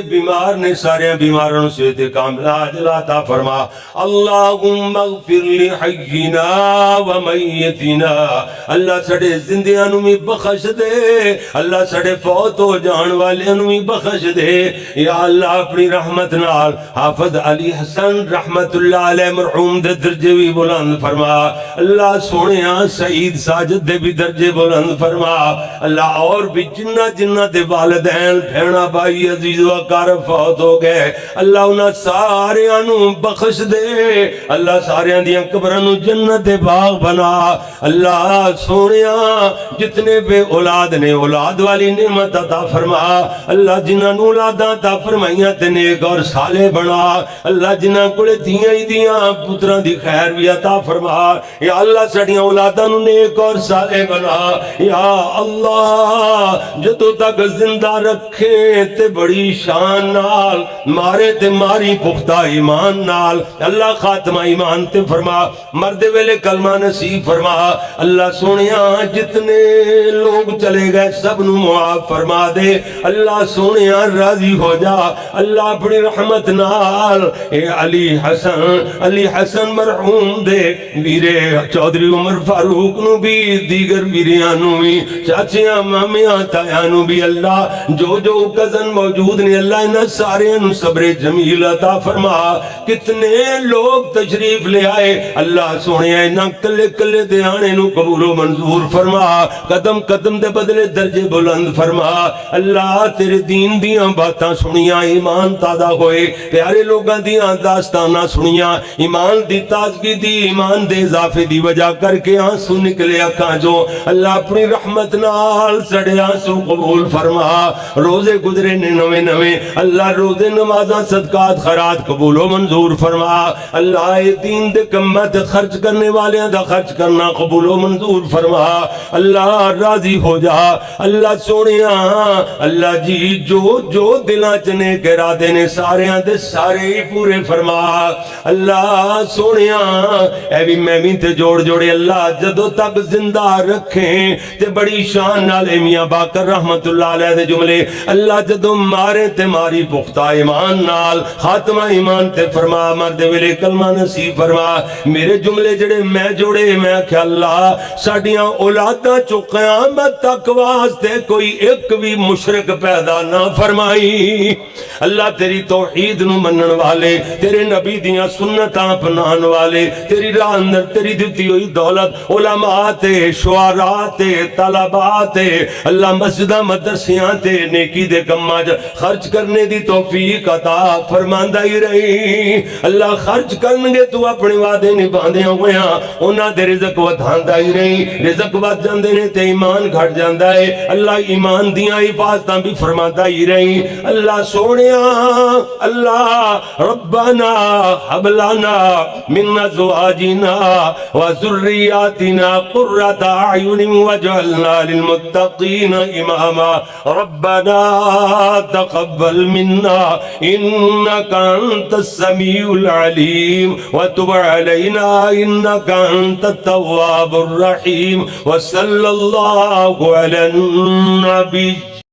بیمار نے سارے بیماروں سے کامل عاجل عطا فرما اللہم اغفر لحینا و میتنا اللہ ساڑھے زندیاں نمی بخش دے اللہ ساڑھے فوت ہو جان والے نمی بخش دے یا اللہ اپنی رحمت نال حافظ علی حسن رحمت اللہ علیہ مرحوم دے درجے بھی بلند فرما اللہ سونیاں سعید ساجد دے بھی درجے بلند فرما اللہ اور بھی جنہ جنہ دے والدین بھیڑا بھائی عزیز و اقارب فوت ہو گئے اللہ انہاں سارے انہوں بخش دے اللہ سارے اندیاں قبرانوں جنت باغ بنا اللہ سونیاں جتنے بے اولاد نے اولاد والی نعمت عطا فرما اللہ جنہاں نو اولاداں عطا فرمائیاں تے نیک اور صالح بنا اللہ جنہاں کولے دھیاں ہی دیاں پتراں دی خیر بھی عطا فرما یا اللہ ساڈیاں اولاداں نو نیک اور صالح بنا یا اللہ جدوں تک زندہ رکھے تے بڑی شان نال مارے تے ماری پختہ ایمان نال اللہ خاتمہ ایمان تے فرما مرد ویلے کلمہ نصیب فرما اللہ سونیاں جتنے لوگ چلے گئے سب نو معاف فرما دے اللہ سونیاں راضی ہو جا اللہ اپنی رحمت نال اے علی حسن مرحوم دے ویرے چودھری عمر فاروق نو بھی دیگر ویریاں نو بھی چاچیاں مامیاں تایاں نو بھی اللہ جو جو کزن موجود نے اللہ انہاں سارے نو صبر جمیل عطا فرما کتنے لوگ تشریف لے آئے اللہ سونے انہاں کلے کلے دے آنے نو قبول و منظور فرما قدم قدم دے بدلے درجے بلند فرما اللہ تیرے دین دیاں باتاں سنیاں ایمان تازہ ہوئے پیارے لوگاں دیاں داستانہ سنیاں ایمان دی تازگی دی ایمان دے اضافے دی وجہ کر کے آنسو نکلے اکھاں جو اللہ اپنی رحمت نال سڑے آنسو قبول فرما روزے گزرے نے نوے نوے اللہ روزے نمازاں صدقات خیرات قبول و منظور فرما اللہ دین دے کمت خرچ کرنے والیاں دا خرچ کرنا قبول و منظور فرما اللہ راضی ہو جا اللہ سونیاں اللہ جی جو جو دلاں چنے کے ارادے نے سارے دے سارے ہی پورے فرما اللہ سونیاں اے بھی میں بھی تے جوڑ جوڑے اللہ جدو تک زندہ رکھیں تے بڑی شان نالے میاں باقر رحمت اللہ علیہ دے جملے اللہ جدو مارے تے ماری پختہ ایمان نال خاتمہ ایمان تے فرما مرد ویلے کلمہ نصیب فرما میرے جملے جڑے میں جوڑے میں کہ اللہ ساڑیاں اولاداں چو قیامت تک واسطے کوئی ایک بھی مشرک پیدا نہ فرمائی اللہ تیری توحید نو منن والے تیرے نبی دیاں سنتاں اپنان والے تیری راہ اندر تیری دیتی ہوئی دولت علماء تے شعراء تے طلباء تے اللہ مسجدہ مدرسیاں تے نیکی دے کماج خرچ کرنے دی توفیق عطا فرماندہ ہی رہی اللہ خرچ کرنگے تو اپنے وعدے نباندے ہوئے انہاں دے رزق ودھاندہ ہی رہی رزق ود جاندے نے تے ایمان گھٹ جاندہ ہے اللہ ایمان دیاں حفاظتاں بھی فرماندہ ہی رہی اللہ سونیاں اللہ ربنا حب لنا من ازواجنا وذریاتنا قرۃ اعین واجعلنا للمتقین اماما ربنا تقبل منا انك انت السميع العليم وتب علينا انك انت التواب الرحيم وصلى الله على النبي